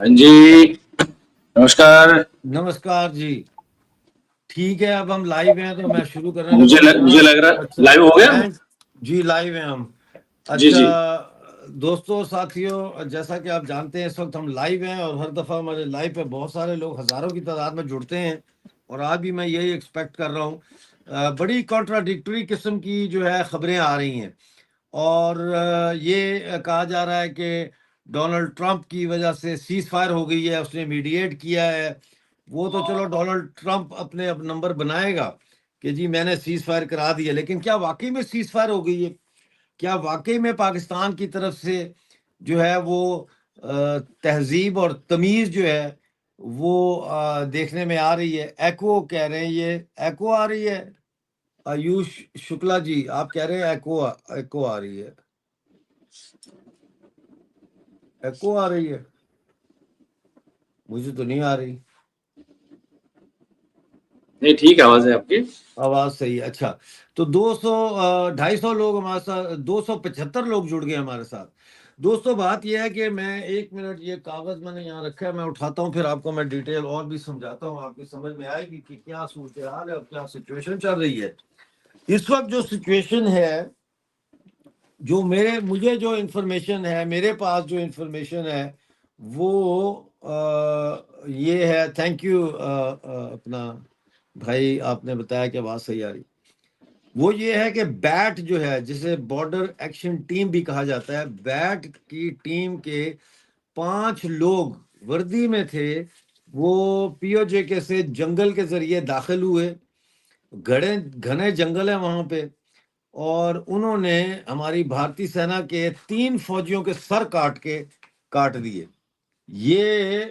हाँ जी, नमस्कार। नमस्कार जी। ठीक है, अब हम लाइव हैं तो मैं शुरू करने मुझे लगा लग, मुझे जनाब। लग रहा अच्छा, लाइव हो गया। थैंक जी, लाइव हैं हम। जी अच्छा जी। दोस्तों, साथियों, जैसा कि आप जानते हैं इस वक्त हम लाइव हैं और हर दफ़ा हमारे लाइव पे बहुत सारे लोग हज़ारों की तादाद में जुड़ते हैं और आज भी मैं यही एक्सपेक्ट कर रहा हूँ। बड़ी कॉन्ट्राडिक्टरी किस्म की जो है ख़बरें आ रही हैं और ये कहा जा रहा है कि डोनाल्ड ट्रंप की वजह से सीज़ फायर हो गई है, उसने मीडिएट किया है। वो तो चलो डोनाल्ड ट्रंप अपने अब नंबर बनाएगा कि जी मैंने सीज़ फायर करा दिया, लेकिन क्या वाकई में सीज़ फायर हो गई है? क्या वाकई में पाकिस्तान की तरफ से जो है वो तहजीब और तमीज़ जो है वो देखने में आ रही है? एको कह रहे हैं, ये एको आ रही है। आयुष शुक्ला जी, आप कह रहे हैं एको आ रही है। एको आ रही है, मुझे तो नहीं आ रही। नहीं, ठीक है, आवाज है आपकी। आवाज सही है। अच्छा, तो 200 250 लोग हमारे साथ, 275 लोग जुड़ गए हमारे साथ। दोस्तों, बात यह है कि मैं एक मिनट, ये कागज मैंने यहाँ रखा है, मैं उठाता हूँ, फिर आपको मैं डिटेल और भी समझाता हूँ, आपकी समझ में आएगी कि क्या सूरत हाल है और क्या सिचुएशन चल रही है इस वक्त। जो सिचुएशन है, जो मुझे जो इंफॉर्मेशन है, मेरे पास जो इंफॉर्मेशन है वो ये है। थैंक यू अपना भाई, आपने बताया कि आवाज सही आ रही। वो ये है कि बैट जो है, जिसे बॉर्डर एक्शन टीम भी कहा जाता है, बैट की टीम के 5 लोग वर्दी में थे। वो पीओजे के से जंगल के जरिए दाखिल हुए। घने घने जंगल है वहां पे, और उन्होंने हमारी भारतीय सेना के 3 फौजियों के सर काट दिए। ये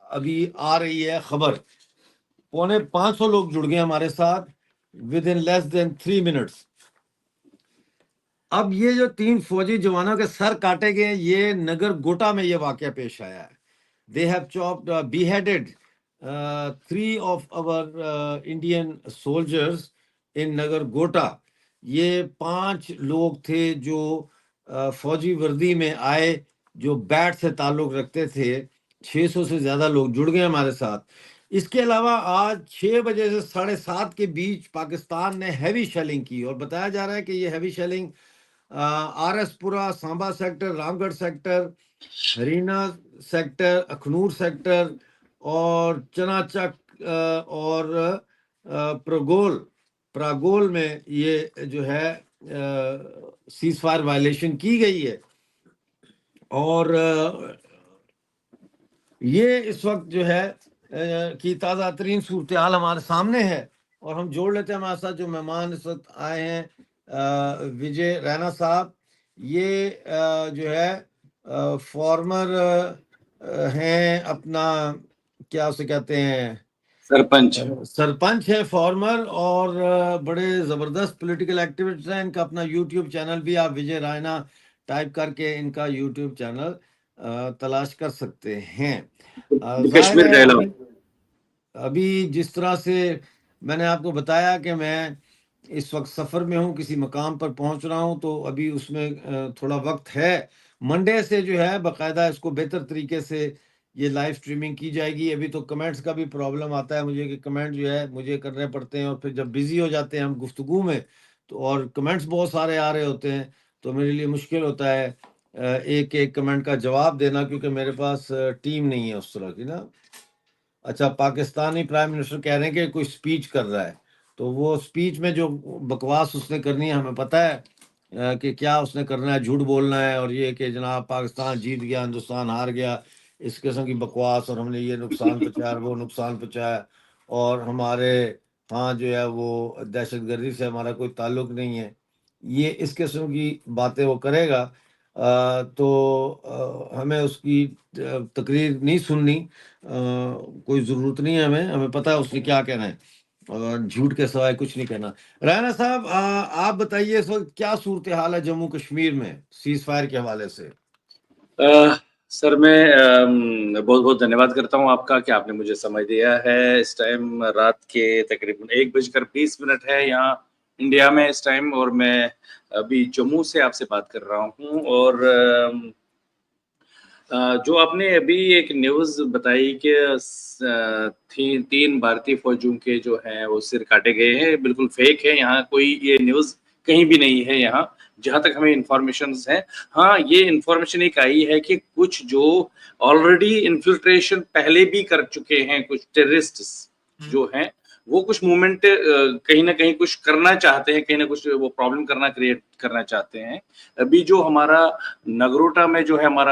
अभी आ रही है खबर। 450 लोग जुड़ गए हमारे साथ with in less than 3 minutes. अब ये जो 3 फौजी जवानों के सर काटे गए, ये नगर गोटा में ये वाकया पेश आया है। They have chopped beheaded 3 of our Indian soldiers in Nagrota. ये 5 लोग थे जो फौजी वर्दी में आए, जो बैट से ताल्लुक रखते थे। 600 से ज्यादा लोग जुड़ गए हमारे साथ। इसके अलावा आज 6 बजे से 7:30 के बीच पाकिस्तान ने हैवी शेलिंग की, और बताया जा रहा है कि ये heavy shelling RS Pura, Samba sector, Ramgarh sector, हरीना सेक्टर, अखनूर सेक्टर और चनाचक और प्रगोल प्रागोल में ये जो है सीज फायर वायलेशन की गई है। और ये इस वक्त जो है की ताज़ा तरीन सूरत हाल हमारे सामने है। और हम जोड़ लेते हैं हमारे साथ जो मेहमान इस वक्त आए हैं, विजय रैना साहब। ये जो है फॉर्मर हैं, अपना क्या उसे कहते हैं, सरपंच। सरपंच है फॉर्मर, और बड़े ज़बरदस्त पॉलिटिकल एक्टिविस्ट हैं। इनका अपना यूट्यूब चैनल भी, आप विजय रायना टाइप करके इनका यूट्यूब चैनल तलाश कर सकते हैं। जाहिर कश्मीर है, गैलो। अभी जिस तरह से मैंने आपको बताया कि मैं इस वक्त सफ़र में हूँ, किसी मकाम पर पहुँच रहा हूँ, तो अभी उसमें थोड़ा वक्त है। मंडे से जो है बाकायदा इसको बेहतर तरीके से ये लाइव स्ट्रीमिंग की जाएगी। अभी तो कमेंट्स का भी प्रॉब्लम आता है मुझे, कि कमेंट जो है मुझे करने पड़ते हैं, और फिर जब बिज़ी हो जाते हैं हम गुफ्तगू में, तो और कमेंट्स बहुत सारे आ रहे होते हैं, तो मेरे लिए मुश्किल होता है एक एक कमेंट का जवाब देना, क्योंकि मेरे पास टीम नहीं है उस तरह की ना। अच्छा, पाकिस्तानी प्राइम मिनिस्टर कह रहे हैं कि कोई स्पीच कर रहा है, तो वो स्पीच में जो बकवास उसने करनी है, हमें पता है कि क्या उसने करना है, झूठ बोलना है, और ये कि जनाब पाकिस्तान जीत गया, हिंदुस्तान हार गया, इस किस्म की बकवास, और हमने ये नुकसान पहुंचाया, वो नुकसान पहुंचाया, और हमारे हाँ जो है वो दहशतगर्दी से हमारा कोई ताल्लुक नहीं है। ये इस किस्म की बातें वो करेगा, तो हमें उसकी तकरीर नहीं सुननी, कोई ज़रूरत नहीं है। हमें पता है उसने क्या कहना है, और झूठ के सिवाय कुछ नहीं कहना। राणा साहब, आप बताइए इस वक्त क्या सूरत हाल है जम्मू कश्मीर में सीज फायर के हवाले से? सर, मैं बहुत बहुत धन्यवाद करता हूँ आपका कि आपने मुझे समय दिया है। इस टाइम रात के तकरीबन 1:20 है यहाँ इंडिया में इस टाइम, और मैं अभी जम्मू से आपसे बात कर रहा हूँ। और जो आपने अभी एक न्यूज़ बताई कि 3 भारतीय फौजियों के जो हैं वो सिर काटे गए हैं, बिल्कुल फेक है, यहाँ कोई ये न्यूज़ कहीं भी नहीं है यहाँ, जहाँ तक हमें इन्फॉर्मेशंस हैं। हाँ, ये इन्फॉर्मेशन एक आई है कि कुछ जो ऑलरेडी इन्फिल्ट्रेशन पहले भी कर चुके हैं, कुछ टेररिस्ट्स जो हैं, वो कुछ मूवमेंट कहीं न कहीं कुछ करना चाहते हैं, कहीं न कुछ वो प्रॉब्लम क्रिएट करना चाहते हैं। अभी जो हमारा नगरोटा में जो है हमारा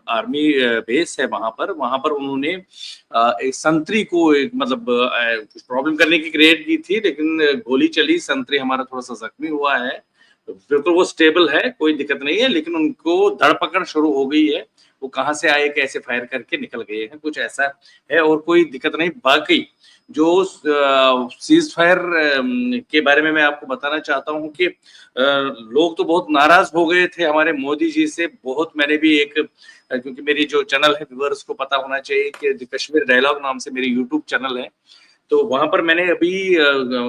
आर्मी बेस है वहां पर उन्होंने एक संतरी को एक मतलब कुछ प्रॉब्लम करने की क्रिएट की थी, लेकिन गोली चली, संतरी हमारा थोड़ा सा जख्मी हुआ है। बिल्कुल वो स्टेबल है, कोई दिक्कत नहीं है, लेकिन उनको धरपकड़ शुरू हो गई है। वो कहाँ से आए, कैसे फायर करके निकल गए हैं, कुछ ऐसा है, और कोई दिक्कत नहीं। बाकी जो सीज फायर के बारे में मैं आपको बताना चाहता हूँ कि लोग तो बहुत नाराज हो गए थे हमारे मोदी जी से। बहुत मैंने भी एक क्योंकि मेरी जो चैनल है, व्यूअर्स को पता होना चाहिए कि कश्मीर डायलॉग नाम से मेरी यूट्यूब चैनल है, तो वहां पर मैंने अभी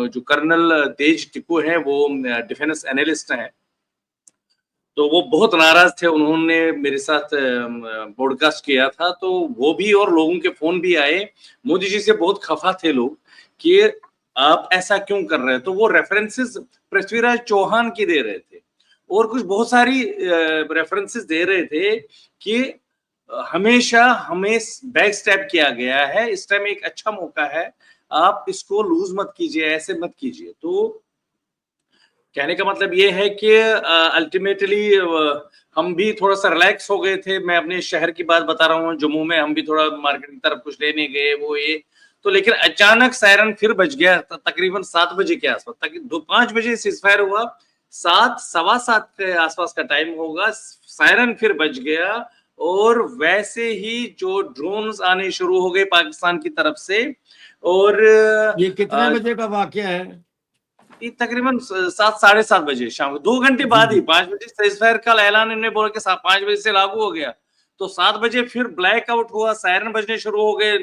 जो कर्नल तेज टिप्पू है, वो डिफेंस एनालिस्ट हैं, तो वो बहुत नाराज थे। उन्होंने मेरे साथ पॉडकास्ट किया था, तो वो भी और लोगों के फोन भी आए। मोदी जी से बहुत खफा थे लोग कि आप ऐसा क्यों कर रहे हैं। तो वो रेफरेंसेस पृथ्वीराज चौहान की दे रहे थे और कुछ बहुत सारी रेफरेंसेस दे रहे थे कि हमेशा हमें बैक स्टेप किया गया है, इस टाइम एक अच्छा मौका है, आप इसको लूज मत कीजिए, ऐसे मत कीजिए। तो कहने का मतलब ये है कि अल्टीमेटली हम भी थोड़ा सा रिलैक्स हो गए थे। मैं अपने शहर की बात बता रहा हूँ, जम्मू में हम भी थोड़ा मार्केट की तरफ कुछ लेने गए, वो ये तो, लेकिन अचानक सायरन फिर बज गया तकरीबन 7 बजे के आसपास, ताकि 5 बजे सीजफायर हुआ, 7 सवा 7 के आसपास का टाइम होगा, सायरन फिर बज गया, और वैसे ही जो ड्रोन्स आने शुरू हो गए पाकिस्तान की तरफ से। और ये कितने बजे का वाकया है? तकरीबन 7 साढ़े 7 बजे शाम को, 2 घंटे बाद ही 5 बजे सीजफायर का ऐलान इन्होंने बोला कि 5 बजे से लागू हो गया, तो 7 बजे फिर ब्लैकआउट हुआ, सायरन बजने शुरू हो गए,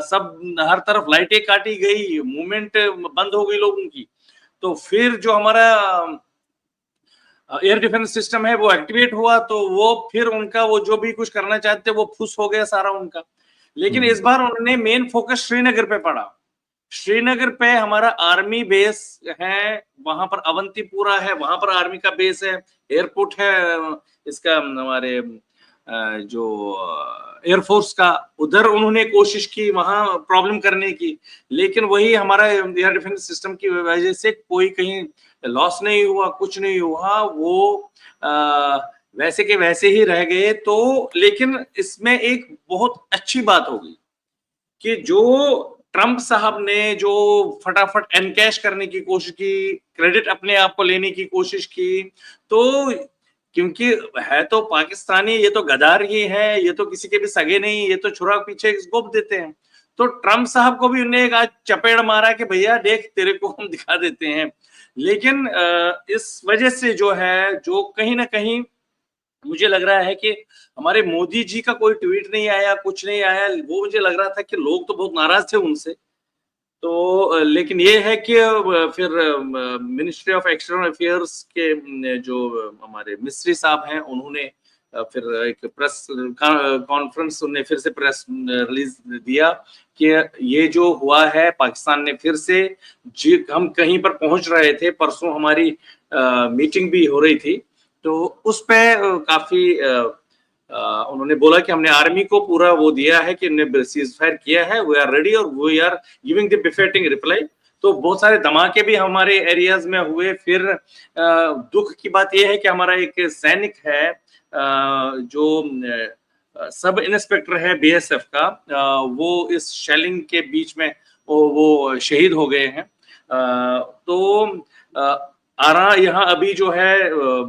सब हर तरफ लाइटें काटी गई, मूवमेंट बंद हो गई लोगों की। तो फिर जो हमारा एयर डिफेंस सिस्टम है वो एक्टिवेट हुआ, तो वो फिर उनका वो जो भी कुछ करना चाहते वो फुस हो गया सारा उनका। लेकिन इस बार उन्होंने मेन फोकस श्रीनगर पे पड़ा। श्रीनगर पे हमारा आर्मी बेस है, वहां पर अवंतीपुरा है, वहां पर आर्मी का बेस है, एयरपोर्ट है इसका हमारे जो एयरफोर्स का, उधर उन्होंने कोशिश की वहां प्रॉब्लम करने की, लेकिन वही हमारा एयर डिफेंस सिस्टम की वजह से कोई कहीं लॉस नहीं हुआ, कुछ नहीं हुआ, वो वैसे के वैसे ही रह गए। तो लेकिन इसमें एक बहुत अच्छी बात होगी कि जो ट्रंप साहब ने जो फटाफट एनकैश करने की कोशिश की, क्रेडिट अपने आप को लेने की कोशिश की, तो क्योंकि है तो पाकिस्तानी, ये तो गद्दार ही है, ये तो किसी के भी सगे नहीं, ये तो छुरा पीछे गोप देते हैं। तो ट्रंप साहब को भी उन्हें एक आज चपेड़ मारा कि भैया देख, तेरे को हम दिखा देते हैं। लेकिन इस वजह से जो है, जो कहीं ना कहीं मुझे लग रहा है कि हमारे मोदी जी का कोई ट्वीट नहीं आया, कुछ नहीं आया, वो मुझे लग रहा था कि लोग तो बहुत नाराज थे उनसे। तो लेकिन ये है कि फिर मिनिस्ट्री ऑफ एक्सटर्नल अफेयर्स के जो हमारे मिस्त्री साहब हैं, उन्होंने फिर एक प्रेस कॉन्फ्रेंस, उन्हें फिर से प्रेस रिलीज दिया कि ये जो हुआ है, पाकिस्तान ने फिर से, हम कहीं पर पहुंच रहे थे, परसों हमारी मीटिंग भी हो रही थी, तो उस पे काफी उन्होंने बोला कि हमने आर्मी को पूरा वो दिया है कि हमने सीज फायर किया है, वी आर रेडी और we are giving the befitting reply. तो बहुत सारे धमाके भी हमारे एरियाज में हुए। फिर दुख की बात यह है कि हमारा एक सैनिक है जो सब इंस्पेक्टर है बीएसएफ का, वो इस शेलिंग के बीच में वो शहीद हो गए हैं। तो आरा यहाँ अभी जो है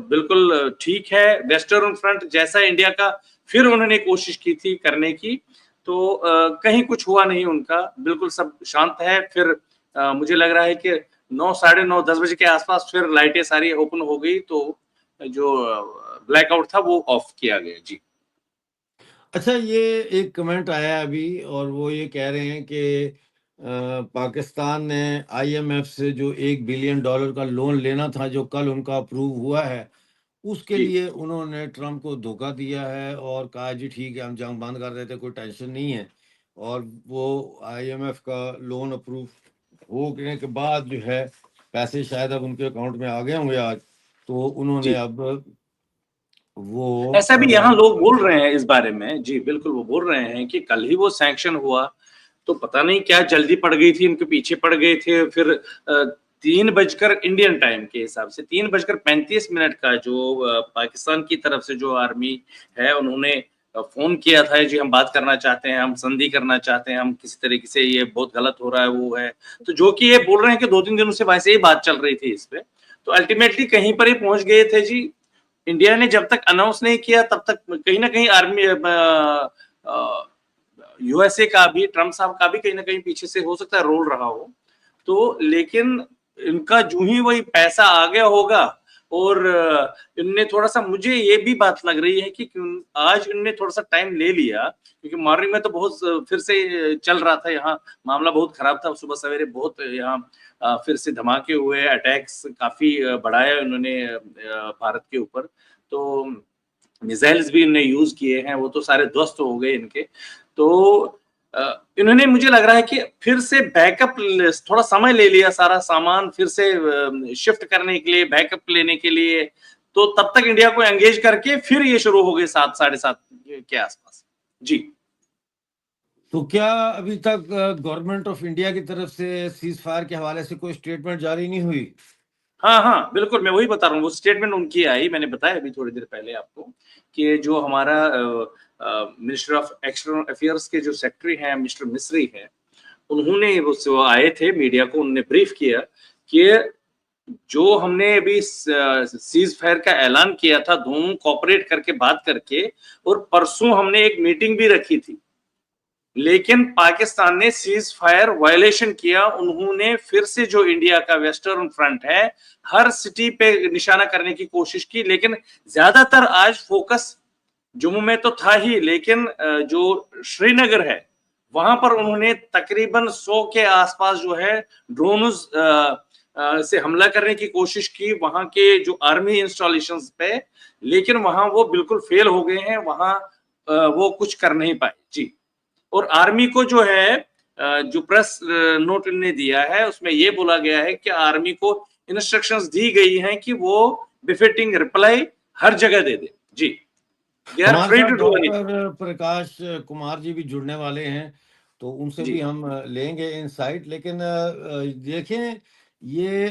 बिल्कुल ठीक है। वेस्टर्न फ्रंट जैसा इंडिया का फिर उन्होंने कोशिश की थी करने की, तो कहीं कुछ हुआ नहीं उनका, बिल्कुल सब शांत है। फिर मुझे लग रहा है कि 9 साढ़े 9 10 बजे के आसपास फिर लाइटें सारी ओपन हो गई, तो जो ब्लैकआउट था वो ऑफ किया गया। जी अच्छा, ये एक कमेंट आया अभी और वो ये कह रहे हैं कि पाकिस्तान ने आईएमएफ से जो $1 बिलियन का लोन लेना था, जो कल उनका अप्रूव हुआ है, उसके जी, लिए उन्होंने ट्रम्प को धोखा दिया है और कहा जी ठीक है हम जंग बंद कर देते, कोई टेंशन नहीं है। और वो आईएमएफ का लोन अप्रूव होने के बाद जो है पैसे शायद अब उनके अकाउंट में आ गए होंगे आज, तो उन्होंने जी। अब वो ऐसा भी यहाँ लोग बोल रहे हैं इस बारे में। जी, बिल्कुल वो बोल रहे हैं कि कल ही वो सैंक्शन हुआ, तो पता नहीं क्या जल्दी पड़ गई थी, इनके पीछे पड़ गए थे। फिर 3 बजकर इंडियन टाइम के हिसाब से 3 बजकर 35 मिनट का जो पाकिस्तान की तरफ से जो आर्मी है, उन्होंने फ़ोन किया था, जी हम बात करना चाहते हैं, हम संधि करना चाहते हैं, हम किसी तरीके से ये बहुत गलत हो रहा है, वो है। तो जो कि ये बोल रहे हैं कि 2-3 दिनों से वैसे ही बात चल रही थी इस पे। तो अल्टीमेटली कहीं पर ही पहुँच गए थे जी। इंडिया ने जब तक अनाउंस नहीं किया तब तक कहीं ना कहीं आर्मी यूएसए का भी, ट्रम्प साहब का भी कहीं ना कहीं पीछे से हो सकता है रोल रहा हो। तो लेकिन इनका जो ही वही पैसा आ गया होगा। और इनने थोड़ा सा, मुझे ये भी बात लग रही है कि आज इनने थोड़ा सा टाइम ले लिया, क्योंकि मॉर्निंग में तो बहुत फिर से चल रहा था यहाँ, मामला बहुत खराब था सुबह सवेरे, बहुत यहाँ फिर से धमाके हुए, अटैक्स काफी बढ़ाया उन्होंने भारत के ऊपर। तो मिसाइल्स भी इन्होंने यूज किए हैं, वो तो सारे ध्वस्त हो गए इनके। तो इन्होंने, मुझे लग रहा है कि फिर से बैकअप, थोड़ा समय ले लिया सारा सामान फिर से शिफ्ट करने के लिए, बैकअप लेने के लिए। तो तब तक इंडिया को एंगेज करके फिर ये शुरू हो गए 7 साढ़े 7 के आसपास। जी। तो क्या अभी तक गवर्नमेंट ऑफ इंडिया की तरफ से सीज फायर के हवाले से कोई स्टेटमेंट जारी नहीं हुई? हाँ, हाँ, बिल्कुल, मैं वही बता रहा हूँ, वो स्टेटमेंट उनकी आई, मैंने बताया अभी थोड़ी देर पहले आपको, कि जो हमारा मिनिस्टर ऑफ एक्सटर्नल अफेयर्स के जो सेक्रेटरी हैं, मिस्टर मिस्री हैं, उन्होंने वो आए थे मीडिया को, उन्होंने ब्रीफ किया कि जो हमने अभी सीज फायर का ऐलान किया था, दोनों कोऑपरेट करके बात करके, और परसों हमने एक मीटिंग भी रखी थी, लेकिन पाकिस्तान ने सीज फायर वायलेशन किया। उन्होंने फिर से जो इंडिया का वेस्टर्न फ्रंट है, हर सिटी पे निशाना करने की कोशिश की, लेकिन ज्यादातर आज फोकस जम्मू में तो था ही, लेकिन जो श्रीनगर है वहां पर उन्होंने तकरीबन 100 के आसपास जो है ड्रोन से हमला करने की कोशिश की, वहां के जो आर्मी इंस्टॉलेशंस पे। लेकिन वहां वो बिल्कुल फेल हो गए हैं, वहां वो कुछ कर नहीं पाए। जी। और आर्मी को जो है जो प्रेस नोट ने दिया है, उसमें ये बोला गया है कि आर्मी को इंस्ट्रक्शंस दी गई हैं कि वो बिफिटिंग रिप्लाई हर जगह दे दे। जी। दे आर हमारे फ्री साथ to do anything. Doctor Prakash Kumar ji भी जुड़ने वाले हैं, तो उनसे जी, भी हम लेंगे इनसाइट। लेकिन देखें, ये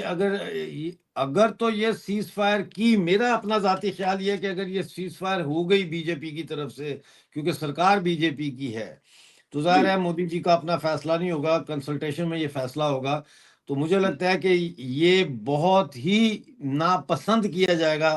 अगर तो ये सीज फायर की, मेरा अपना जाती ख्याल ये है कि अगर ये सीज फायर हो गई बीजेपी की तरफ से, क्योंकि सरकार बीजेपी की है, तो जी, जाहिर है मोदी जी का अपना फैसला नहीं होगा, कंसल्टेशन में ये फैसला होगा। तो मुझे लगता है कि ये बहुत ही नापसंद किया जाएगा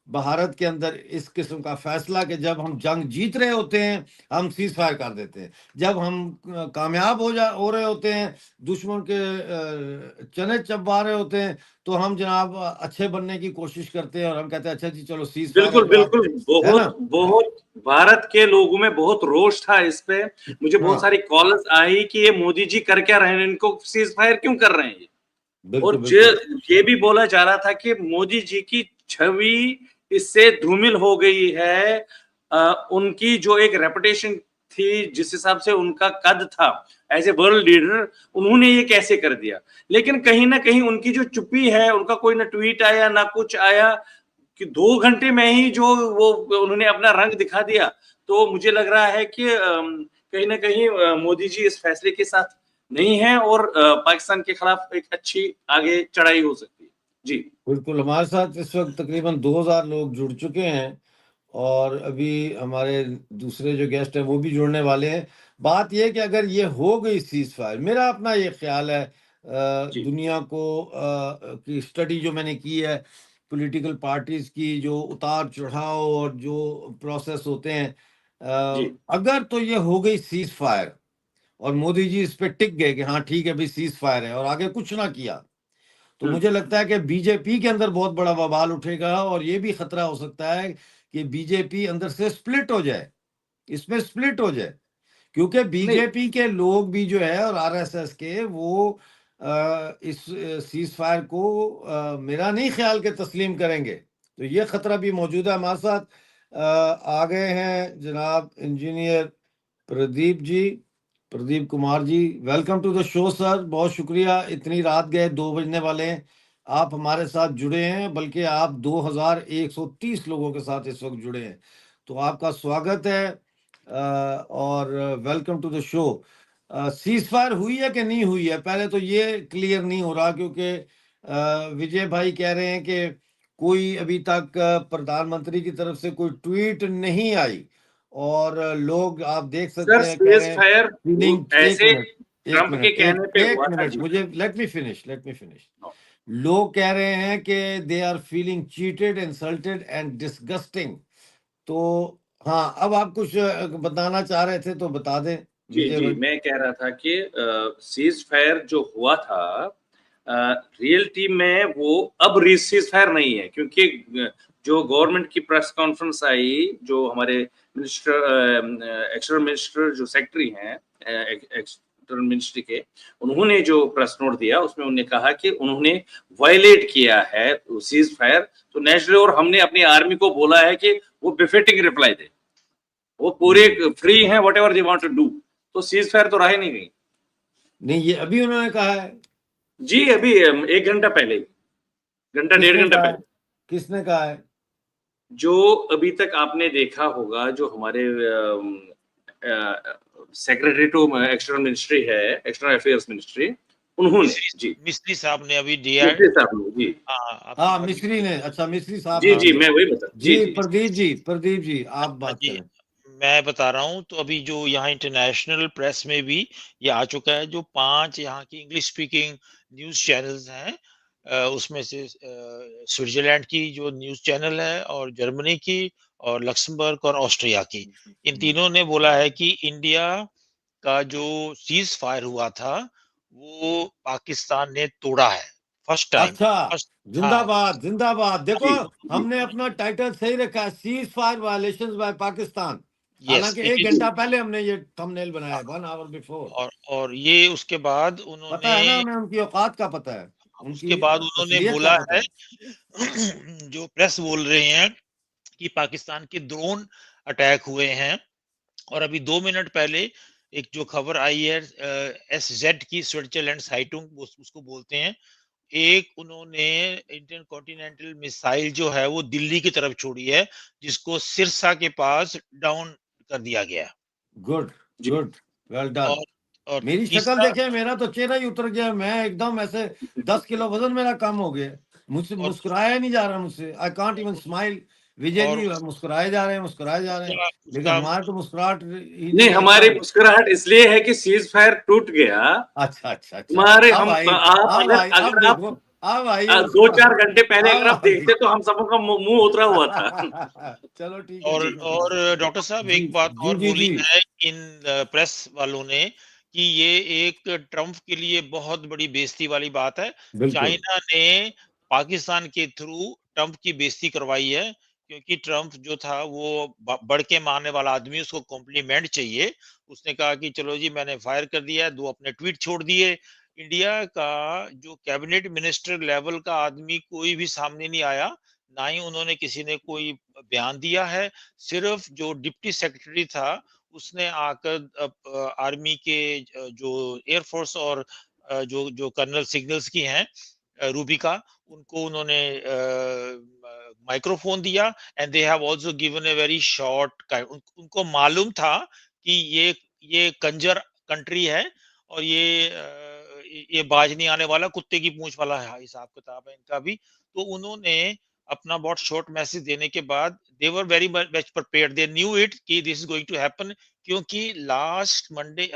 भारत के अंदर इस किस्म का फैसला, कि जब हम जंग जीत रहे होते हैं हम सीज फायर कर देते हैं, जब हम कामयाब हो रहे होते हैं, दुश्मन के चने चबा रहे होते हैं, तो हम जनाब अच्छे बनने की कोशिश करते हैं और हम कहते हैं अच्छा जी चलो सीज फायर है बिल्कुल, तो आप, बिल्कुल। है ना? बहुत बहुत भारत के लोगों में बहुत रोष था इस पे। मुझे बहुत हाँ, सारी कॉल्स आई कि ये मोदी जी कर क्या रहे हैं, इनको सीज फायर क्यों कर रहे हैं ये। बिल्कुल और बिल्कुल। ये भी बोला जा रहा था कि मोदी जी की छवि इससे धूमिल हो गई है। उनकी जो एक रेपुटेशन थी, जिस हिसाब से उनका कद था एज ए वर्ल्ड लीडर, उन्होंने ये कैसे कर दिया। लेकिन कहीं ना कहीं उनकी जो चुप्पी है, उनका कोई ना ट्वीट आया ना कुछ आया, कि 2 घंटे में ही जो वो उन्होंने अपना रंग दिखा दिया। तो मुझे लग रहा है कि कहीं ना कहीं मोदी जी इस फैसले के साथ नहीं है, और पाकिस्तान के खिलाफ एक अच्छी आगे चढ़ाई हो सकती है। जी, बिल्कुल, हमारे साथ इस वक्त तकरीबन 2000 लोग जुड़ चुके हैं और अभी हमारे दूसरे जो गेस्ट हैं वो भी जुड़ने वाले हैं। बात यह है कि अगर ये हो गई सीज फायर, मेरा अपना ये ख्याल है, जी, दुनिया को की स्टडी जो मैंने की है, पॉलिटिकल पार्टीज की जो उतार चढ़ाव और जो प्रोसेस होते हैं, जी, अगर तो ये हो गई सीज फायर और मोदी जी इस पे टिक गए कि हाँ ठीक है भाई सीज फायर है, और आगे कुछ ना किया, तो हम्म, मुझे लगता है कि बीजेपी के अंदर बहुत बड़ा बवाल उठेगा और ये भी खतरा हो सकता है कि बीजेपी अंदर से स्प्लिट हो जाए, इसमें स्प्लिट हो जाए, क्योंकि नहीं, बीजेपी के लोग भी जो है और आरएसएस के वो इस सीज फायर को मेरा नहीं ख्याल के तस्लीम करेंगे। तो ये खतरा भी मौजूद है। हमारे साथ आ गए हैं जनाब engineer Pradeep ji, Pradeep Kumar ji. Welcome to the show sir, बहुत शुक्रिया। इतनी रात गए, 2 बजने वाले हैं, आप हमारे साथ जुड़े हैं, बल्कि आप 2130 लोगों के साथ इस वक्त जुड़े हैं, तो आपका स्वागत है और welcome to the show. Cease fire हुई है कि नहीं हुई है, पहले तो ये क्लियर नहीं हो रहा, क्योंकि विजय भाई कह रहे हैं कि कोई अभी तक प्रधानमंत्री की तरफ से कोई ट्वीट नहीं आई, और लोग आप देख सकते सर हैं कह सीज रहे हैं फायर फीलिंग। एक ऐसे मिनट, एक ट्रंप के मिनट, कहने पे एक हुआ था मिनट, जी। मुझे लेट मी फिनिश, लोग कह रहे हैं कि they are feeling cheated, insulted and disgusting. तो हाँ, अब आप कुछ बताना चाह रहे थे तो बता दें जी विजय जी, भाई। मैं कह रहा था कि सीज फायर जो हुआ था रियलिटी में वो अब सीज फायर नहीं है, क्योंकि जो गवर्नमेंट की प्रेस कॉन्फ्रेंस आई, जो हमारे मिनिस्टर एक्सटर्नल मिनिस्टर जो सेक्रेटरी हैं एक्सटर्नल मिनिस्ट्री के, उन्होंने जो प्रेस नोट दिया उसमें उन्होंने कहा कि उन्होंने वायलेट किया है सीज फायर, तो नेचुरली और हमने अपनी आर्मी को बोला है कि वो बिफिटिंग रिप्लाई दे, वो पूरे फ्री हैं whatever they want to do, तो सीज फायर तो रहा ही नहीं गई। नहीं, ये अभी उन्होंने कहा है? जी अभी 1 घंटा पहले, घंटा डेढ़ किसने घंटा कहा है? पहले। किसने कहा है? जो अभी तक आपने देखा होगा, जो हमारे सेक्रेटरी टू एक्सटर्नल मिनिस्ट्री है, एक्सटर्नल अफेयर्स मिनिस्ट्री, उन्होंने जी मिस्त्री साहब ने अभी दिया है। मिस्ट्री साहब ने जी आपकी हाँ, बात मिस्री ने, अच्छा मिस्री साहब जी ने जी दिया। मैं वही बता जी जी जी प्रदीप जी आप बात जी, करें। मैं बता रहा हूँ। तो अभी जो यहाँ इंटरनेशनल प्रेस में भी ये आ चुका है, जो 5 यहाँ की इंग्लिश स्पीकिंग न्यूज चैनल्स हैं, उसमें से स्विट्जरलैंड की जो न्यूज चैनल है, और जर्मनी की, और लक्समबर्ग और ऑस्ट्रिया की, इन तीनों ने बोला है कि इंडिया का जो सीज फायर हुआ था वो पाकिस्तान ने तोड़ा है, फर्स्ट टाइम। अच्छा, फर्स्ट, हाँ जिंदाबाद जिंदाबाद। देखो, जी जी हमने अपना टाइटल सही रखा है, cease fire violations by Pakistan. Yes हालांकि इट एक इज। घंटा पहले हमने ये थंबनेल बनाया है, 1 आवर बिफोर। और ये उसके बाद पता उन्होंने है ना, हमें उनकी औकात का पता है, उसके उनकी बाद उन्होंने असलियत का बोला पता है, है। जो प्रेस बोल रहे हैं कि पाकिस्तान के ड्रोन अटैक हुए हैं। और अभी 2 मिनट पहले एक जो खबर आई है SZ की, स्विट्जरलैंड साइटुंग उसको बोलते हैं, एक उन्होंने इंडियन कॉन्टिनेंटल मिसाइल जो है वो दिल्ली की तरफ छोड़ी है, जिसको सिरसा के पास डाउन कर दिया गया है। गुड, जी गुड, वेल डन। और और मेरी शक्ल तीसरा, देखे, मेरा तो चेहरा ही उतर गया, मैं एकदम ऐसे 10 किलो वजन मेरा कम हो गया। मुझसे और मुस्कुराया नहीं जा रहा, मुझसे आई कांट इवन स्माइल। विजय और जी मुस्कुराए जा रहे हैं, मुस्कुराए जा रहे हैं, उसका लेकिन उसका हमारे तो मुस्कुराहट ही नहीं, नहीं है हमारी एकदम। मुस्कुराहट इसलिए है कि सीज फायर टूट गया। अच्छा अच्छा अच्छा, हमारे अब हम आई, आप अब अगर आई, अब अगर आप देखो, अब आई है दो चार मुस्कुराहट, घंटे पहले अब अगर आप आ गई। देखते तो हम सबों का मुंह उतरा हुआ था। चलो ठीक है, और ठीक है, ठीक और है। डॉक्टर साहब जी एक बात जी और जी बोली जी, है इन प्रेस वालों ने, कि ये एक ट्रम्प के लिए बहुत बड़ी बेइज्जती वाली बात है। बिल्कुल। चाइना ने पाकिस्तान के थ्रू ट्रम्प की बेइज्जती करवाई है, क्योंकि ट्रम्प जो था वो बढ़ के मारने वाला आदमी, उसको कॉम्प्लीमेंट चाहिए। उसने कहा कि चलो जी मैंने फायर कर दिया है, 2 अपने ट्वीट छोड़ दिए। इंडिया का जो कैबिनेट मिनिस्टर लेवल का आदमी कोई भी सामने नहीं आया, ना ही उन्होंने किसी ने कोई बयान दिया है। सिर्फ जो डिप्टी सेक्रेटरी था उसने आकर आर्मी के जो एयरफोर्स और जो जो कर्नल सिग्नल्स की हैं, रूबिका, उनको उन्होंने माइक्रोफोन दिया, and they have also given a very short, उनको मालूम था कि ये कंजर कंट्री है, और ये बाज नहीं आने वाला, कुत्ते की पूंछ वाला है हिसाब किताब है इनका भी। तो उन्होंने अपना बहुत शॉर्ट मैसेज देने के बाद, they were very much prepared, they knew it कि this is going to happen, क्योंकि लास्ट मंडे,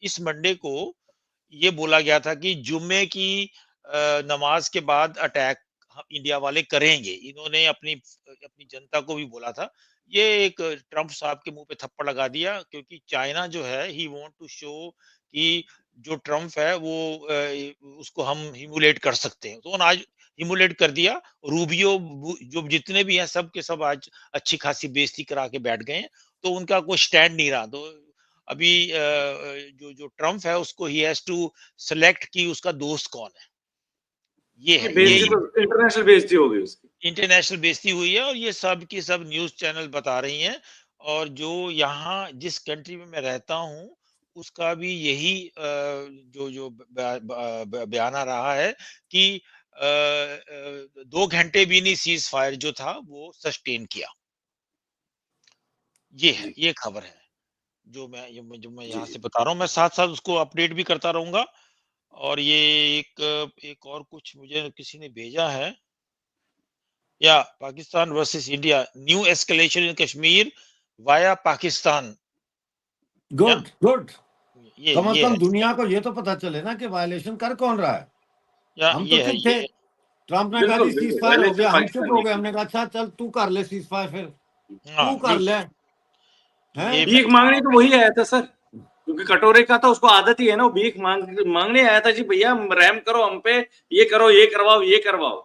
इस मंडे को ये बोला गया था कि जुम्मे की नमाज के बाद अटैक इंडिया वाले करेंगे। इन्होंने अपनी अपनी जनता को भी बोला था। ये एक ट्रम्प साहब के मुंह पे थप्पड़ लगा दिया, क्योंकि चाइना जो है, ही वांट टू शो कि जो ट्रम्प है वो उसको हम हिमुलेट कर सकते हैं, तो उन्होंने आज हिमुलेट कर दिया। रूबियो जो जितने भी हैं सब के सब आज अच्छी खासी बेइज्जती करा के बैठ गए हैं, तो उनका कोई स्टैंड नहीं रहा। तो अभी जो जो ट्रम्प है उसको ही हैज टू सेलेक्ट कि उसका दोस्त कौन है। ये है, बेइज्जती तो इंटरनेशनल बेइज्जती हो गई उसकी। इंटरनेशनल बेइज्जती हुई है, और ये सब की सब न्यूज़ चैनल बता रही हैं। और जो यहाँ जिस कंट्री में मैं रहता हूँ, उसका भी यही जो जो बयाना रहा है कि 2 घंटे भी नहीं सीज़ फायर जो था वो सस्टेन किया। ये है, ये खबर है जो मैं यहाँ से बता रहा हूँ। मैं साथ-साथ उसको अपडेट भी करता रहूँगा। और ये एक और कुछ मुझे किसी ने भेजा है। या Pakistan versus India, new escalation in Kashmir via Pakistan. Yeah good good. कम से ये है, कम दुनिया को ये तो पता चले ना कि वायलेशन कर कौन रहा है। या हम तो ये है, चुप थे, ट्रम्प ने कहा जी बिल्कुल, सीज बिल्कुल, फायर हो वायलेशन गया, हम चुप पाकिस्तान हो ने गए। की। हमने कहा अच्छा चल तू कर ले सीज फायर, फिर हाँ, तू कर ले। ये हैं? भीख मांगने तो वही आया था सर, क्योंकि कटोरे का था, उसको आदत ही है ना, वो भीख मांगने आया था जी, भैया रहम करो हम पे, ये करो, ये करवाओ, ये करवाओ।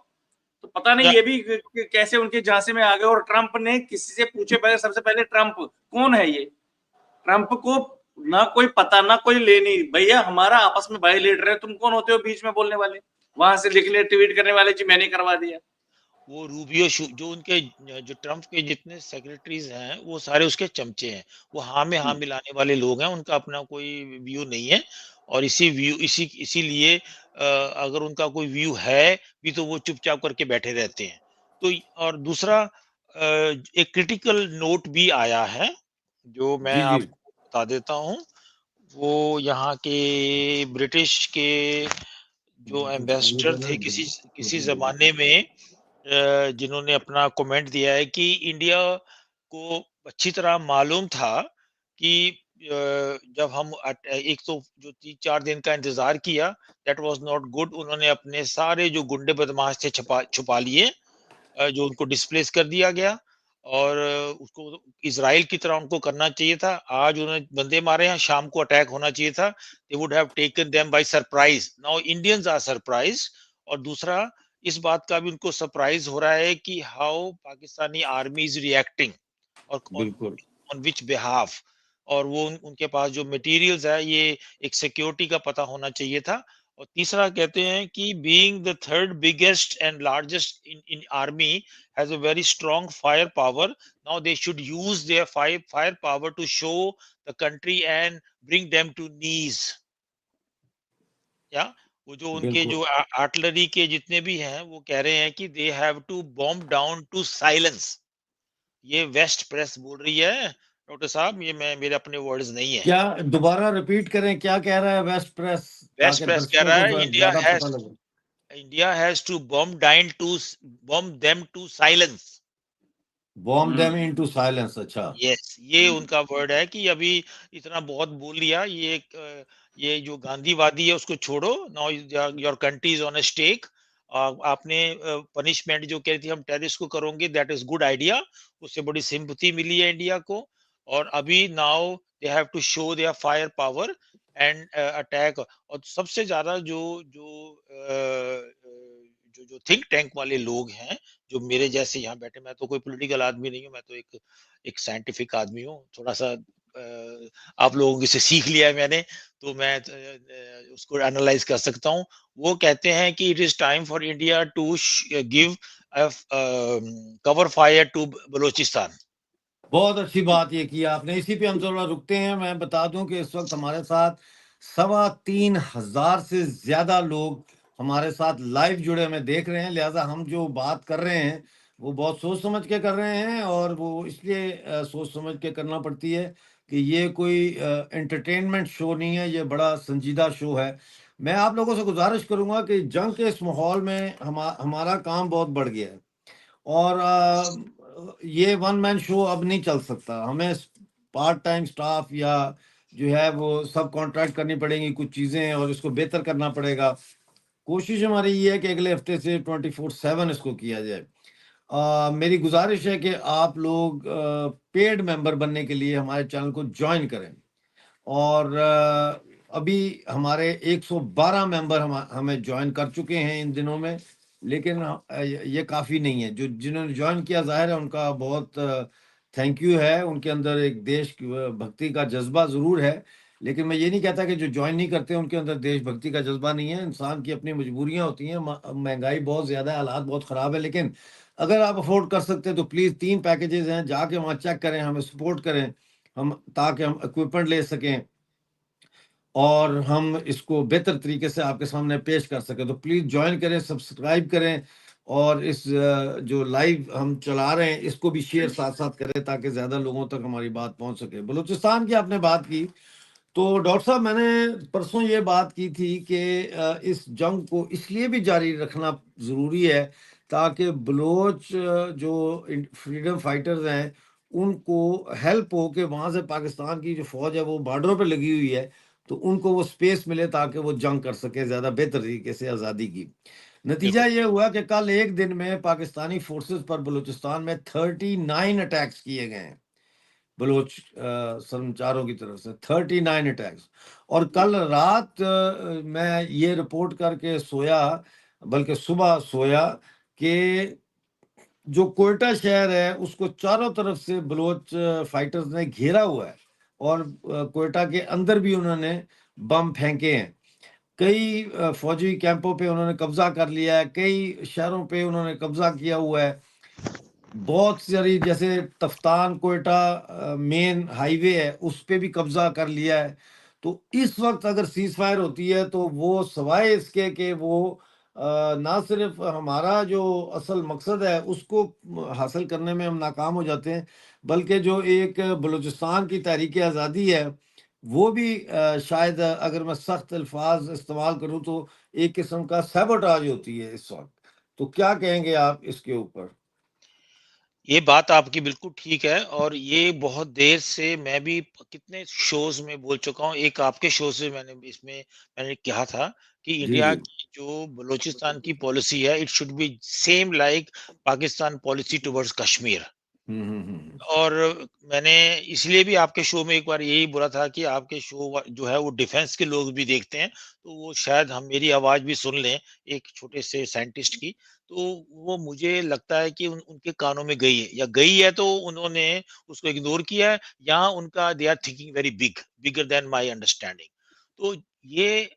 तो पता नहीं या ये भी कैसे उनके झांसे में आ गए। और ट्रंप ने किसी से पूछे बगैर, सबसे पहले ट्रंप कौन है ये, ट्रंप को ना कोई पता ना कोई लेनी। भैया हमारा आपस में भाई लीडर है, तुम कौन होते हो बीच में बोलने वाले, वहां से लिखने ट्वीट करने वाले जी मैंने करवा दिया। वो रूबियो जो उनके जो ट्रम्प के जितने सेक्रेटरीज हैं वो सारे उसके चमचे हैं। वो हाँ में हाँ मिलाने वाले लोग हैं, उनका अपना कोई व्यू नहीं है। और इसीलिए अगर उनका कोई व्यू है भी तो वो चुपचाप करके बैठे रहते हैं। तो और दूसरा एक क्रिटिकल नोट भी आया है जो मैं जी जी आपको बता देता हूँ। वो यहाँ के ब्रिटिश के जो एम्बेसडर थे किसी किसी जमाने में, जिन्होंने अपना कमेंट दिया है कि इंडिया को अच्छी तरह मालूम था कि जब हम एक तो जो 3-4 दिन का इंतजार किया, दैट वाज नॉट गुड। उन्होंने अपने सारे जो गुंडे बदमाश थे छुपा लिए, जो उनको डिस्प्लेस कर दिया गया। और उसको इजराइल की तरह उनको करना चाहिए था। आज उन्होंने बंदे मारे हैं, शाम को अटैक होना चाहिए था। They would have taken them by surprise. Now Indians are surprise. और दूसरा, इस बात का भी उनको सरप्राइज हो रहा है कि how Pakistani army is reacting, और बिल्कुल ऑन विच बिहाफ। और वो उनके पास जो मटेरियल्स है, ये एक सिक्योरिटी का पता होना चाहिए था। और तीसरा कहते हैं कि being the third biggest and largest in army has a very strong fire power. Now they should use their fire power to show the country and bring them to knees. या वो जो उनके बिल्कुल जो आर्टिलरी के जितने भी हैं वो कह रहे हैं कि they have to bomb down to silence. ये वेस्ट प्रेस बोल रही है डॉक्टर साहब, ये मैं मेरे अपने वर्ड्स नहीं है। क्या दोबारा रिपीट करें, क्या कह रहा है वेस्ट प्रेस, वेस्ट ताकि प्रेस कह दर्शकों रहा को है ज्यादा पता लगे। India has to bomb them to silence. Bomb them into silence. अच्छा यस, ये उनका वर्ड है कि अभी इतना बहुत बोल लिया। ये जो गांधीवादी है उसको छोड़ो। Now your country is on a stake. आपने पनिशमेंट जो कह रही थी हम टेररिस्ट को करोगे, दैट इज गुड आइडिया। उससे बड़ी सिंपैथी मिली है इंडिया को। और अभी now they have to show their fire power and attack. और सबसे ज्यादा जो जो जो जो थिंक टैंक वाले लोग हैं, जो मेरे जैसे यहाँ बैठे, मैं तो कोई पॉलिटिकल आदमी नहीं हूँ, मैं तो एक साइंटिफिक आदमी हूँ। थोड़ा सा आप लोगों से सीख लिया है मैंने, तो मैं उसको एनालाइज कर सकता हूँ। वो कहते हैं कि it is time for India to give cover fire to Balochistan. बहुत अच्छी बात ये की आपने। इसी पे हम थोड़ा रुकते हैं। मैं बता दूं कि इस वक्त हमारे साथ 3,25,000 से ज्यादा लोग हमारे साथ लाइव जुड़े हमें देख रहे हैं। लिहाजा हम जो बात कर रहे हैं वो बहुत सोच समझ के कर रहे हैं, और वो इसलिए सोच समझ के करना पड़ती है कि ये कोई एंटरटेनमेंट शो नहीं है, ये बड़ा संजीदा शो है। मैं आप लोगों से गुजारिश करूंगा कि जंग के इस माहौल में हमारा काम बहुत बढ़ गया है, और ये वन मैन शो अब नहीं चल सकता। हमें पार्ट टाइम स्टाफ या जो है वो सब कॉन्ट्रैक्ट करनी पड़ेंगी कुछ चीज़ें, और इसको बेहतर करना पड़ेगा। कोशिश हमारी ये है कि अगले हफ्ते से 24/7 इसको किया जाए। मेरी गुजारिश है कि आप लोग पेड मेंबर बनने के लिए हमारे चैनल को ज्वाइन करें। और अभी हमारे 112 मेंबर हमें ज्वाइन कर चुके हैं इन दिनों में, लेकिन ये काफ़ी नहीं है। जो जिन्होंने ज्वाइन किया, जाहिर है उनका बहुत थैंक यू है। उनके अंदर एक देश की भक्ति का जज्बा ज़रूर है, लेकिन मैं ये नहीं कहता कि जो ज्वाइन नहीं करते उनके अंदर देशभक्ति का जज्बा नहीं है। इंसान की अपनी मजबूरियां होती हैं, महंगाई बहुत ज़्यादा है, हालात बहुत ख़राब है, लेकिन अगर आप अफोर्ड कर सकते हैं तो प्लीज़ 3 पैकेजेस हैं, जाके वहाँ चेक करें, हमें सपोर्ट करें, हम ताकि हम इक्विपमेंट ले सकें और हम इसको बेहतर तरीके से आपके सामने पेश कर सकें। तो प्लीज़ ज्वाइन करें, सब्सक्राइब करें और इस जो लाइव हम चला रहे हैं इसको भी शेयर साथ-साथ करें ताकि ज़्यादा लोगों तक हमारी बात पहुँच सके। बलूचिस्तान की आपने बात की, तो डॉक्टर साहब मैंने परसों ये बात की थी कि इस जंग को इसलिए भी जारी रखना ज़रूरी है ताकि बलोच जो फ्रीडम फाइटर्स हैं उनको हेल्प हो कि वहाँ से पाकिस्तान की जो फ़ौज है वो बॉर्डरों पे लगी हुई है, तो उनको वो स्पेस मिले ताकि वो जंग कर सके ज़्यादा बेहतर तरीके से आज़ादी की। नतीजा बिल्कुल ये हुआ कि कल एक दिन में पाकिस्तानी फोर्सेस पर बलूचिस्तान में 39 अटैक्स किए गए हैं बलोच संचारों की तरफ से, 39 अटैक्स। और कल रात मैं ये रिपोर्ट करके सोया, बल्कि सुबह सोया कि जो कोयटा शहर है उसको चारों तरफ से बलोच फाइटर्स ने घेरा हुआ है और कोयटा के अंदर भी उन्होंने बम फेंके हैं। कई फौजी कैंपों पे उन्होंने कब्जा कर लिया है, कई शहरों पे उन्होंने कब्जा किया हुआ है। बहुत सारी जैसे तफ्तान कोयटा मेन हाईवे है उस पे भी कब्जा कर लिया है। तो इस वक्त अगर सीज फायर होती है तो वो सवाए इसके कि वो ना सिर्फ हमारा जो असल मकसद है उसको हासिल करने में हम नाकाम हो जाते हैं, बल्कि जो एक बलूचिस्तान की तहरीक आज़ादी है वो भी शायद अगर मैं सख्त अल्फाज इस्तेमाल करूं तो एक किस्म का सैबोटाज होती है इस वक्त। तो क्या कहेंगे आप इसके ऊपर? ये बात आपकी बिल्कुल ठीक है और ये बहुत देर से मैं भी कितने शोज में बोल चुका हूँ। एक आपके शो से मैंने कहा था कि जी इंडिया जी। की जो बलूचिस्तान की पॉलिसी है it should be same like Pakistan policy towards Kashmir. Hmm. और मैंने इसलिए भी आपके शो में एक बार यही बोला था कि आपके शो जो है वो डिफेंस के लोग भी देखते हैं, तो वो शायद हम मेरी आवाज भी सुन लें एक छोटे से साइंटिस्ट की। तो वो मुझे लगता है कि उनके कानों में गई है या गई है तो उन्होंने उसको इग्नोर किया है या उनका they are thinking very bigger than my understanding. तो ये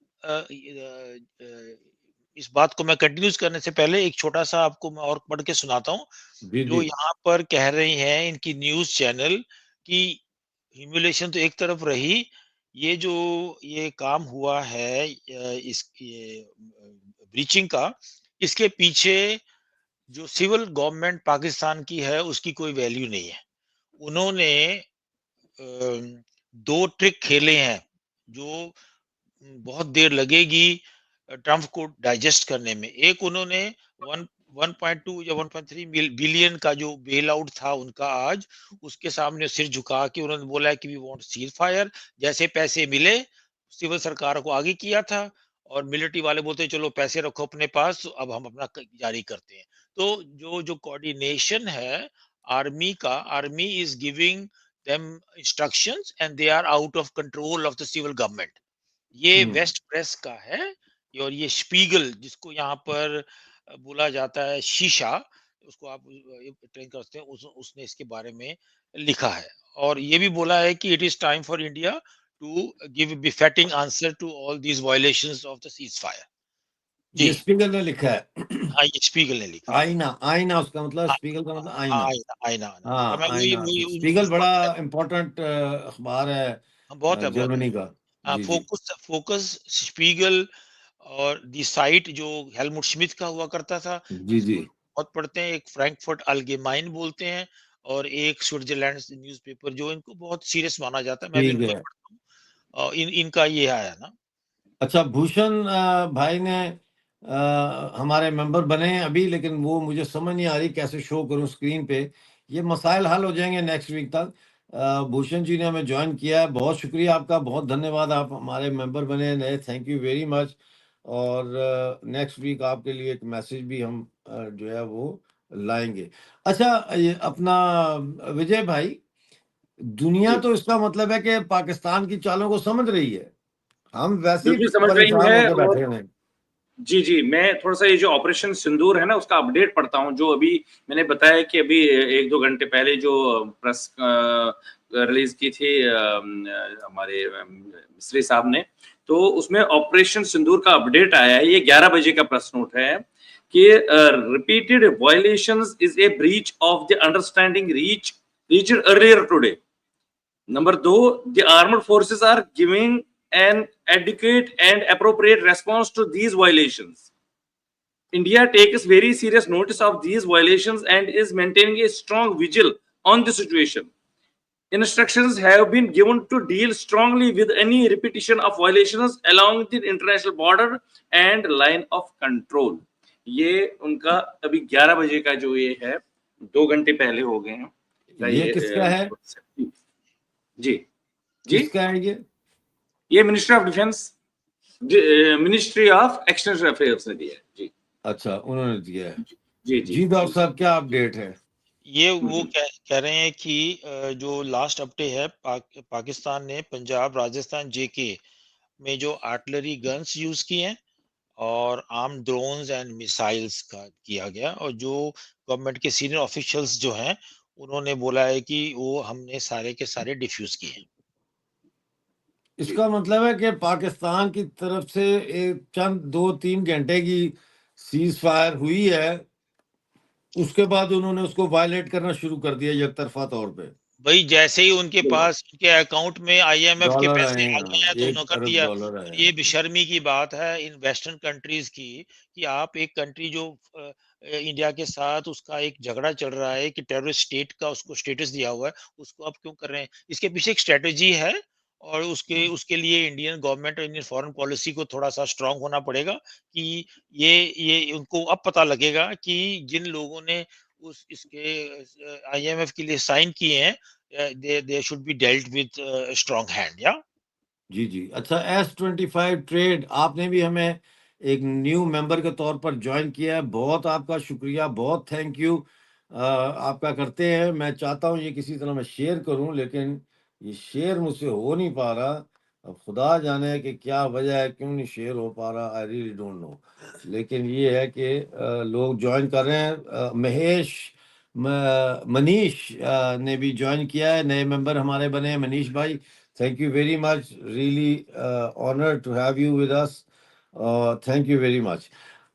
इस बात को मैं कंटिन्यूज करने से पहले एक छोटा सा आपको मैं और पढ़ के सुनाता हूँ जी जो जी। यहाँ पर कह रही हैं इनकी न्यूज़ चैनल कि ह्यूमिलेशन तो एक तरफ रही, ये जो ये काम हुआ है इस ये ब्रीचिंग का, इसके पीछे जो सिविल गवर्नमेंट पाकिस्तान की है, उसकी कोई वैल्यू नहीं है। उन्होंने 2 ट्रिक खेले हैं, जो बहुत देर लगेगी ट्रंप को डाइजेस्ट करने में। एक उन्होंने 1 1.2 या 1.3 बिलियन का जो बेल आउट था उनका आज, उसके सामने सिर झुका के उन्होंने बोला है कि वी वांट सीज फायर। जैसे पैसे मिले, सिविल सरकार को आगे किया था और मिलिट्री वाले बोलते हैं चलो पैसे रखो अपने पास, तो अब हम अपना जारी करते हैं। तो जो कोऑर्डिनेशन है आर्मी का, army is giving them instructions and they are out of control of the civil government. ये हम्म। वेस्ट प्रेस का है और ये स्पीगल जिसको यहाँ पर बोला जाता है शीशा, उसको आप ट्रेन कर सकते हैं, उसने इसके बारे में लिखा है और ये भी बोला है कि it is time for India to give befitting answer to all these violations of the cease fire. जी ये स्पीगल ने लिखा है। हाँ, ये स्पीगल ने लिखा है। आईना, आईना उसका मतलब, हाँ, स्पीगल का मतलब हाँ, आईना। आईना आईना आईना। और हाँ मैं वही आईना, वही स्पीगल उस बड़ा पर इम्पोर्टेंट अखबार है हाँ, बहुत है बहुत जर्मनी का। है। जी जी। फोकस फोकस स्पीगल और दी साइट जो हेलमुट श्मिट का हुआ करता था, जी जी। जिसको लोग बहुत पढ़ते हैं, एक फ्रैंकफर्ट अल्गेमाइन बोलते हैं और एक स्विट्जरलैंड न्यूज़पेपर जो इनको बहुत सीरियस माना जाता है, मैं भी ठीक इनको ही है। पढ़ता हूँ। इनका ये आया ना। अच्छा, भूषण भाई ने हमारे मेंबर बने हैं अभी, लेकिन वो मुझे समझ नहीं आ रही कैसे शो करूं स्क्रीन पे। ये मसाइल हल हो जाएंगे नेक्स्ट वीक तक। भूषण जी ने हमें ज्वाइन किया है, बहुत शुक्रिया आपका, बहुत धन्यवाद, आप हमारे मेंबर बने हैं नए, थैंक यू वेरी मच। और नेक्स्ट वीक आपके लिए एक मैसेज भी हम जो है वो लाएंगे। अच्छा, ये अपना विजय भाई, दुनिया जी तो इसका मतलब है कि पाकिस्तान की चालों को समझ रही है, हम वैसे ही बिल्कुल समझ रही परेशान है होकर और बैठे हुए हैं। जी जी, मैं थोड़ा सा ये जो ऑपरेशन सिंदूर है ना उसका अपडेट पढ़ता हूँ, जो अभी मैंने बताया कि अभी 1-2 घंटे पहले जो प्रेस रिलीज की थी हमारे मिस्त्री साहब ने, तो उसमें ऑपरेशन सिंदूर का अपडेट आया है। ये 11 बजे का प्रेस नोट है कि repeated violations is a breach of the understanding reached earlier today. Number 2, the armed forces are giving an adequate and appropriate response to these violations. India takes very serious notice of these violations and is maintaining a strong vigil on the situation. Instructions have been given to deal strongly with any repetition of violations along the international border and line of control. ये उनका अभी 11 बजे का जो ये है, 2 घंटे पहले हो गए हैं का ये किसका है? जी जी, किसका है ये ministry of defence, ministry of external affairs ने दिया है जी। अच्छा, उन्होंने दिया है। जी जी जी डॉक्टर साहब, क्या अपडेट है? ये वो कह रहे हैं कि जो लास्ट अपडेट है, पाकिस्तान ने पंजाब, राजस्थान, जेके में जो आर्टिलरी गन्स यूज किए हैं और आर्म ड्रोन्स एंड मिसाइल्स का किया गया, और जो गवर्नमेंट के सीनियर ऑफिशियल्स जो हैं उन्होंने बोला है कि वो हमने सारे के सारे डिफ्यूज किए हैं। इसका मतलब है कि पाकिस्तान की तरफ से एक चंद 2-3 घंटे की सीज फायर हुई है, उसके बाद उन्होंने उसको वायलेट करना शुरू कर दिया एकतरफा तौर पे। भाई जैसे ही उनके पास उनके अकाउंट में IMF के डॉलर पैसे आए आ गए हैं तो उन्होंने $1 कर अरब दिया। आए और ये बेशर्मी की बात है इन वेस्टर्न कंट्रीज की कि आप एक कंट्री जो इंडिया के साथ उसका एक झगड़ा चल रहा है कि टेररिस्ट स्टेट का उसको स्टेटस दिया हुआ है, उसको आप क्यों कर रहे हैं? इसके पीछे एक स्ट्रेटजी है, और उसके उसके लिए इंडियन गवर्नमेंट और इंडियन फॉरेन पॉलिसी को थोड़ा सा स्ट्रांग होना पड़ेगा कि ये उनको अब पता लगेगा कि जिन लोगों ने उस इसके IMF के लिए साइन किए हैं, they should be dealt with strong hand, yeah? जी जी। अच्छा, S25 ट्रेड आपने भी हमें एक न्यू मेंबर के तौर पर ज्वाइन किया है, बहुत आपका शुक्रिया, बहुत थैंक यू आपका करते हैं। मैं चाहता हूं ये किसी तरह मैं शेयर करूं, लेकिन ये शेयर मुझसे हो नहीं पा रहा। अब खुदा जाने कि क्या वजह है, क्यों नहीं शेयर हो पा रहा, आई रियली डोंट नो। लेकिन ये है कि लोग ज्वाइन कर रहे हैं। महेश मनीष ने भी ज्वाइन किया है, नए मेंबर हमारे बने हैं। मनीष भाई, thank you very much, really honored to have you with us, thank you very much।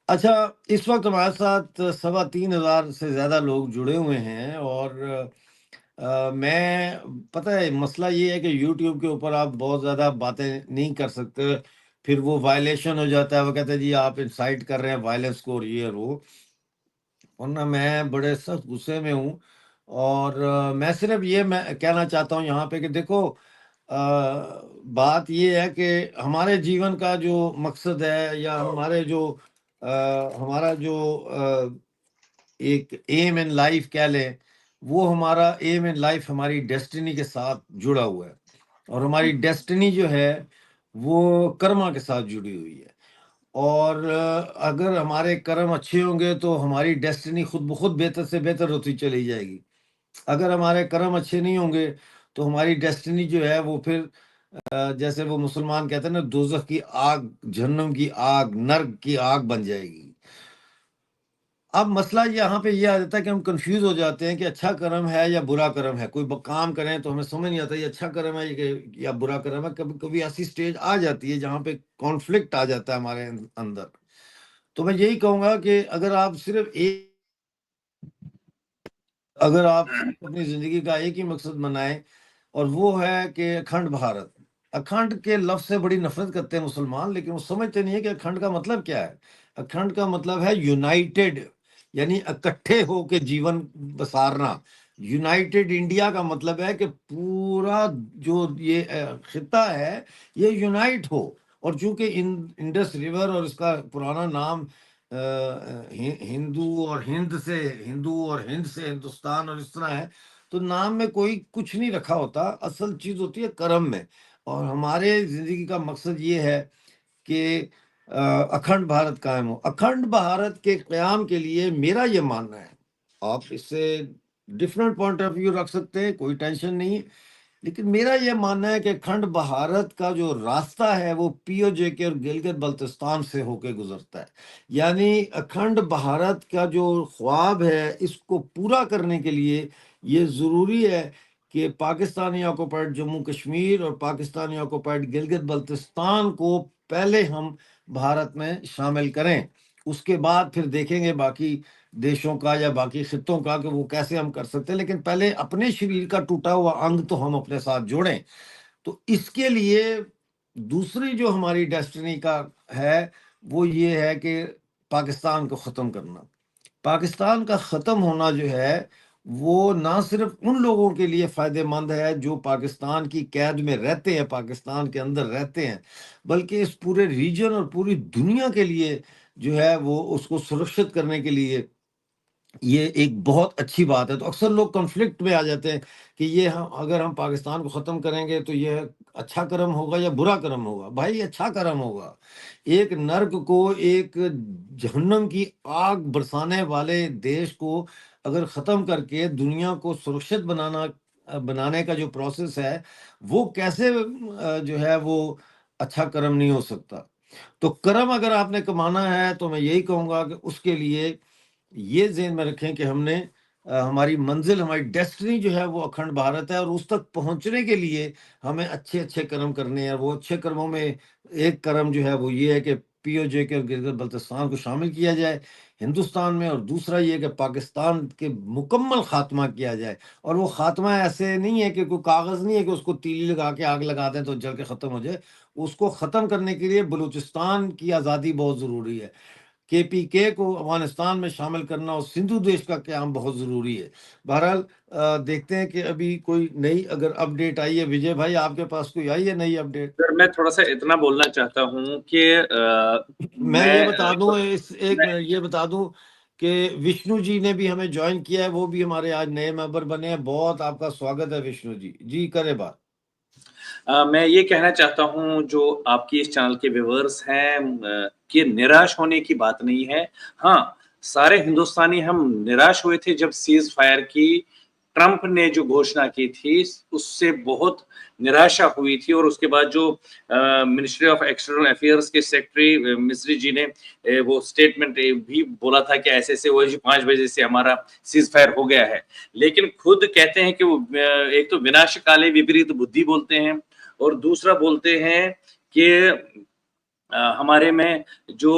अच्छा, इस वक्त हमारे साथ 3,500 से ज़्यादा लोग जुड़े हुए हैं, और मैं पता है मसला ये है कि YouTube के ऊपर आप बहुत ज़्यादा बातें नहीं कर सकते, फिर वो वायलेशन हो जाता है, वो कहते हैं जी आप इंसाइट कर रहे हैं वायलेंस को और ये और वो, वरना मैं बड़े सख्त गुस्से में हूँ। और मैं सिर्फ ये मैं कहना चाहता हूँ यहाँ पे कि देखो, बात ये है कि हमारे जीवन का जो मकसद है, या हमारे जो हमारा जो एक एम इन लाइफ कह लें, वो हमारा एम इन लाइफ हमारी डेस्टिनी के साथ जुड़ा हुआ है, और हमारी डेस्टिनी जो है वो कर्मा के साथ जुड़ी हुई है। और अगर हमारे कर्म अच्छे होंगे तो हमारी डेस्टिनी खुद ब खुद बेहतर से बेहतर होती चली जाएगी। अगर हमारे कर्म अच्छे नहीं होंगे तो हमारी डेस्टिनी जो है वो फिर जैसे वो मुसलमान कहते हैं ना, दोज़ख की आग, जहन्नम की आग, नर्क की आग बन जाएगी। अब मसला यहाँ पे ये आ जाता है कि हम कंफ्यूज हो जाते हैं कि अच्छा कर्म है या बुरा कर्म है। कोई काम करें तो हमें समझ नहीं आता ये अच्छा कर्म है या बुरा कर्म है। कभी कभी ऐसी स्टेज आ जाती है जहाँ पे कॉन्फ्लिक्ट आ जाता है हमारे अंदर। तो मैं यही कहूंगा कि अगर आप अपनी जिंदगी का एक ही मकसद बनाएं, और वो है कि अखंड भारत। अखंड के लफ्ज से बड़ी नफरत करते हैं मुसलमान, लेकिन वो समझते नहीं है कि अखंड का मतलब क्या है। अखंड का मतलब है यूनाइटेड, यानी इकट्ठे होकर जीवन बसारना। यूनाइटेड इंडिया का मतलब है कि पूरा जो ये खिता है ये यूनाइट हो। और चूंकि इंडस रिवर और इसका पुराना नाम हिंदू और हिंद से हिंदुस्तान और इस तरह है, तो नाम में कोई कुछ नहीं रखा होता, असल चीज होती है कर्म में। और हमारे जिंदगी का मकसद ये है कि अखंड भारत कायम हो। अखंड भारत के क्याम के लिए मेरा ये मानना है, आप इससे डिफरेंट पॉइंट ऑफ व्यू रख सकते हैं, कोई टेंशन नहीं। लेकिन मेरा ये मानना है कि अखंड भारत का जो रास्ता है वो पीओजे और गिलगित बल्तिस्तान से होके गुजरता है। यानी अखंड भारत का जो ख्वाब है इसको पूरा करने के लिए ये ज़रूरी है कि पाकिस्तानी ऑक्युपाइड जम्मू कश्मीर और पाकिस्तानी ऑक्युपाइड गिलगित बल्तिस्तान को पहले हम भारत में शामिल करें। उसके बाद फिर देखेंगे बाकी देशों का या बाकी खित्तों का कि वो कैसे हम कर सकते हैं, लेकिन पहले अपने शरीर का टूटा हुआ अंग तो हम अपने साथ जोड़ें। तो इसके लिए दूसरी जो हमारी डेस्टिनी का है वो ये है कि पाकिस्तान को ख़त्म करना। पाकिस्तान का ख़त्म होना जो है वो ना सिर्फ उन लोगों के लिए फ़ायदेमंद है जो पाकिस्तान की कैद में रहते हैं, पाकिस्तान के अंदर रहते हैं, बल्कि इस पूरे रीजन और पूरी दुनिया के लिए जो है वो उसको सुरक्षित करने के लिए ये एक बहुत अच्छी बात है। तो अक्सर लोग कॉन्फ्लिक्ट में आ जाते हैं कि ये हम अगर हम पाकिस्तान को ख़त्म करेंगे तो ये अच्छा कर्म होगा या बुरा कर्म होगा। भाई अच्छा कर्म होगा। एक नर्क को, एक जहन्नम की आग बरसाने वाले देश को अगर ख़त्म करके दुनिया को सुरक्षित बनाने का जो प्रोसेस है वो कैसे जो है वो अच्छा कर्म नहीं हो सकता। तो कर्म अगर आपने कमाना है तो मैं यही कहूँगा कि उसके लिए ये ज़हन में रखें कि हमने हमारी मंजिल, हमारी डेस्टिनी जो है वो अखंड भारत है और उस तक पहुंचने के लिए हमें अच्छे-अच्छे कर्म करने हैं। वो अच्छे कर्मों में एक कर्म जो है वो ये है कि पीओजे के और गिलगित बल्तिस्तान को शामिल किया जाए हिंदुस्तान में, और दूसरा ये है कि पाकिस्तान के मुकम्मल खात्मा किया जाए। और वो खात्मा ऐसे नहीं है कि कोई कागज़ नहीं है कि उसको तीली लगा के आग लगा दें तो जल के ख़त्म हो जाए। उसको ख़त्म करने के लिए बलूचिस्तान की आज़ादी बहुत ज़रूरी है। केपीके को अफ़गानिस्तान में शामिल करना और सिंधु देश का क़याम बहुत ज़रूरी है। बहरहाल देखते हैं कि अभी कोई नई अगर अपडेट आई है। विजय भाई आपके पास कोई आई है नई अपडेट? सर मैं थोड़ा-सा इतना बोलना चाहता हूँ कि मैं ये मैं बता दूँ एक मैं मिनट ये बता दूँ कि विष्णु जी ने भी हमें जॉइन किया है, वो भी हमारे आज नए मेंबर बने हैं। बहुत आपका स्वागत है विष्णु जी। जी करें बात। मैं ये कहना चाहता हूँ जो आपकी इस चैनल के व्यूअर्स हैं कि निराश होने की बात नहीं है। हाँ, सारे हिंदुस्तानी हम निराश हुए थे जब सीज़ फायर की ट्रंप ने जो घोषणा की थी, उससे बहुत निराशा हुई थी और उसके बाद जो मिनिस्ट्री ऑफ एक्सटर्नल अफेयर्स के सेक्रेटरी मिस्री जी ने वो स्टेटमेंट भी बोला था कि ऐसे-ऐसे वही 5 बजे से हमारा सीज़ फायर हो गया है। लेकिन खुद कहते हैं कि वो एक तो विनाश काले विपरीत बुद्धि बोलते हैं और दूसरा बोलते हैं कि हमारे में जो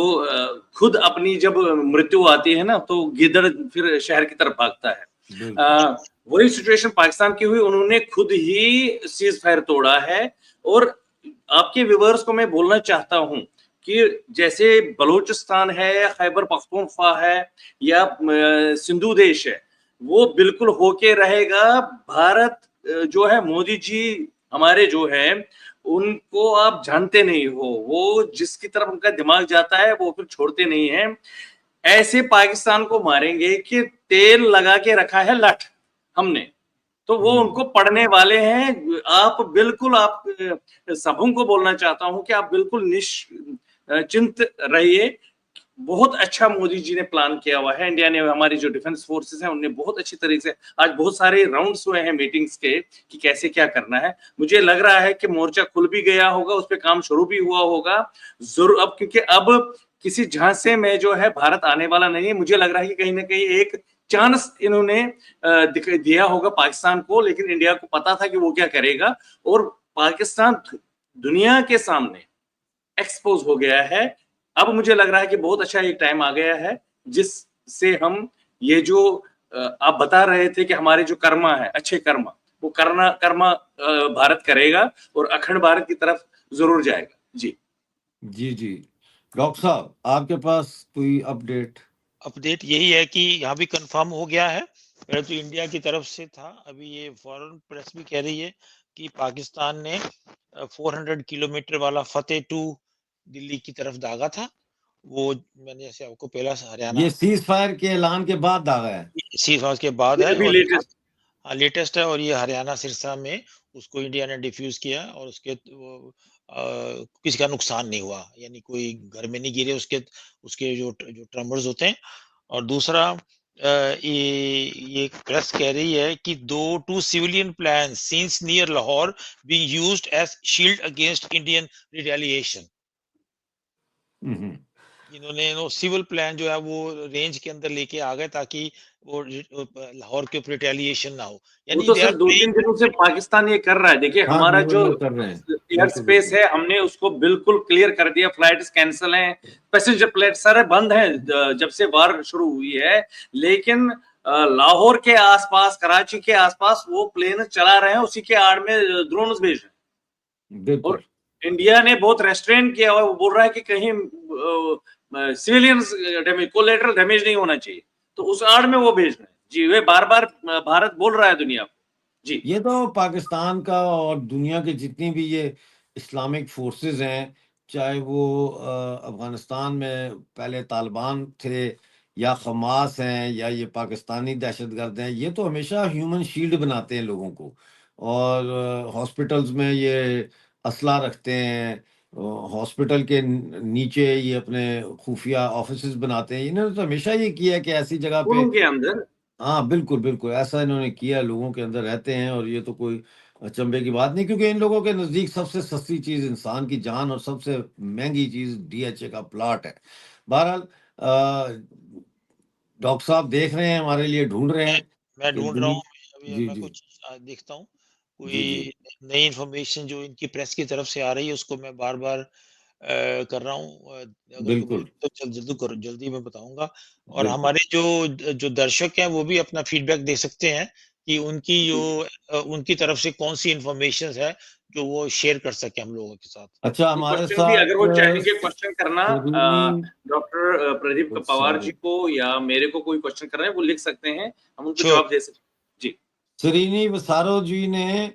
खुद अपनी जब मृत्यु आती है ना तो गिदड़ फिर शहर की तरफ भागता है। बिल्कुल। वही सिचुएशन पाकिस्तान की हुई, उन्होंने खुद ही सीज़ फायर तोड़ा है और आपके व्यूअर्स को मैं बोलना चाहता हूँ कि जैसे बलूचिस्तान है या खैबर पख्तूनख्वा है या सिंधु देश है, वो बिल्कुल होके रहेगा। भारत जो है मोदी जी हमारे जो हैं, उनको आप जानते नहीं हो, वो जिसकी तरफ उनका दिमाग जाता है वो फिर छोड़ते नहीं हैं। ऐसे पाकिस्तान को मारेंगे कि तेल लगा के रखा है लठ हमने, तो वो उनको पड़ने वाले हैं। आप बिल्कुल आप सबों को बोलना चाहता हूँ कि आप बिल्कुल चिंत रहिए। बहुत अच्छा मोदी जी ने प्लान किया हुआ है। इंडिया ने, हमारी जो डिफेंस फोर्सेस हैं, उनने बहुत अच्छी तरीके से आज बहुत सारे राउंड्स हुए हैं मीटिंग्स के कि कैसे क्या करना है। मुझे लग रहा है कि मोर्चा खुल भी गया होगा, उस पे काम शुरू भी हुआ होगा। ज़रूर अब क्योंकि अब किसी झांसे में जो है भारत आने वाला नहीं है। मुझे लग रहा है कि कहीं न कहीं एक चांस इन्होंने दिया होगा पाकिस्तान को, लेकिन इंडिया को पता था कि वो क्या करेगा और पाकिस्तान दुनिया के सामने एक्सपोज़ हो गया है। अब मुझे लग रहा है कि बहुत अच्छा एक टाइम आ गया है, जिससे हम ये जो आप बता रहे थे कि हमारे जो कर्मा है, अच्छे कर्म, वो कर्मा भारत करेगा और अखंड भारत की तरफ ज़रूर जाएगा। जी। जी। डॉक्टर साहब आपके पास कोई अपडेट? अपडेट यही है कि यहाँ भी कंफर्म हो गया है। पहले तो इंडिया की तरफ से था, अभी ये फॉरेन प्रेस भी कह रही है कि पाकिस्तान ने 400 किलोमीटर वाला फतेह 2 दिल्ली की तरफ दागा था। वो मैंने जैसे आपको पहला हरियाणा ये सीज फायर के ऐलान के बाद दागा है? सीज के बाद ये है अभी और लेटेस्ट लेटेस्ट है और ये हरियाणा सिरसा में उसको इंडिया ने डिफ्यूज किया और उसके किसी का नुकसान नहीं हुआ, यानी कोई घर में नहीं गिरे उसके उसके जो ट्रमर्स होते हैं। और दूसरा ये प्रेस कह रही है कि two civilian planes seen near Lahore being used as shield against Indian retaliation. इन्होंने सिविल प्लान जो है वो रेंज के अंदर लेके आ गए ताकि वो लाहौर के ऊपर रिटेलिएशन ना हो। वो यानी तो दे सर आर 2-3 दिनों से पाकिस्तान ये कर रहा है। देखिए हाँ हमारा जी, वो जो ये कर रहे हैं, एयर बिल्कुल स्पेस बिल्कुल। है हमने उसको बिल्कुल क्लियर कर दिया, फ्लाइट्स कैंसिल हैं, पैसेंजर फ्लाइट सारे बंद हैं जब से वार शुरू हुई है। लेकिन लाहौर के आसपास, कराची के आसपास वो प्लेन चला रहे हैं, उसी के आड़ में ड्रोन्स भेज रहे हैं। बिल्कुल और इंडिया ने बहुत रेस्ट्रेंट किया और वो बोल रहा है कि कहीं सिविलियंस डैमेज, कोलेटरल डैमेज नहीं होना चाहिए, तो उस आड़ में वो भेज रहे हैं। जी, वे बार-बार भारत बोल रहा है दुनिया को। जी। ये तो पाकिस्तान का और दुनिया के जितनी भी ये इस्लामिक फोर्सेस हैं, चाहे वो अफगानिस्तान में पहले तालिबान थे या हमास हैं या ये पाकिस्तानी दहशतगर्द हैं, ये तो हमेशा ह्यूमन शील्ड बनाते हैं लोगों को और हॉस्पिटल्स में ये असला रखते हैं, हॉस्पिटल के नीचे ये अपने खुफिया ऑफिसेस बनाते हैं। इन्होंने तो हमेशा ये किया है कि ऐसी जगह पे, स्कूलों के अंदर हाँ बिल्कुल बिल्कुल, ऐसा इन्होंने किया, लोगों के अंदर रहते हैं और ये तो कोई अचंभे की बात नहीं, क्योंकि इन लोगों के नज़दीक सबसे सस्ती चीज़ इंसान की जान और सबसे महंगी चीज़ डीएचए का प्लाट है। बहरहाल डॉक्टर साहब देख रहे हैं, हमारे लिए ढूंढ रहे हैं मैं कि ढूंढ रहा हूँ। अभी जी मैं जी कुछ देखता हूँ जी जी कोई नई इंफॉर्मेशन जो इनकी प्रेस की तरफ से आ रही है उसको मैं बार बार कर रहा हूँ। अगर कोई बिल्कुल मिलेगी तो जल्दी मैं बताऊंगा। और बिल्कुल हमारे जो जो दर्शक हैं वो भी अपना फीडबैक दे सकते हैं कि उनकी जो उनकी तरफ से कौन सी इंफॉर्मेशन है जो वो शेयर कर सके हम लोगों के साथ। अच्छा हमारे क्वेश्चन भी साथ अगर वो चाहेंगे क्वेश्चन करना, सरूनी डॉक्टर प्रदीप पवार जी सारो को या मेरे को कोई क्वेश्चन कर रहे हैं वो लिख सकते हैं, हम उनको श्योर। जवाब दे सकते हैं। जी। श्रीनी वसारो जी ने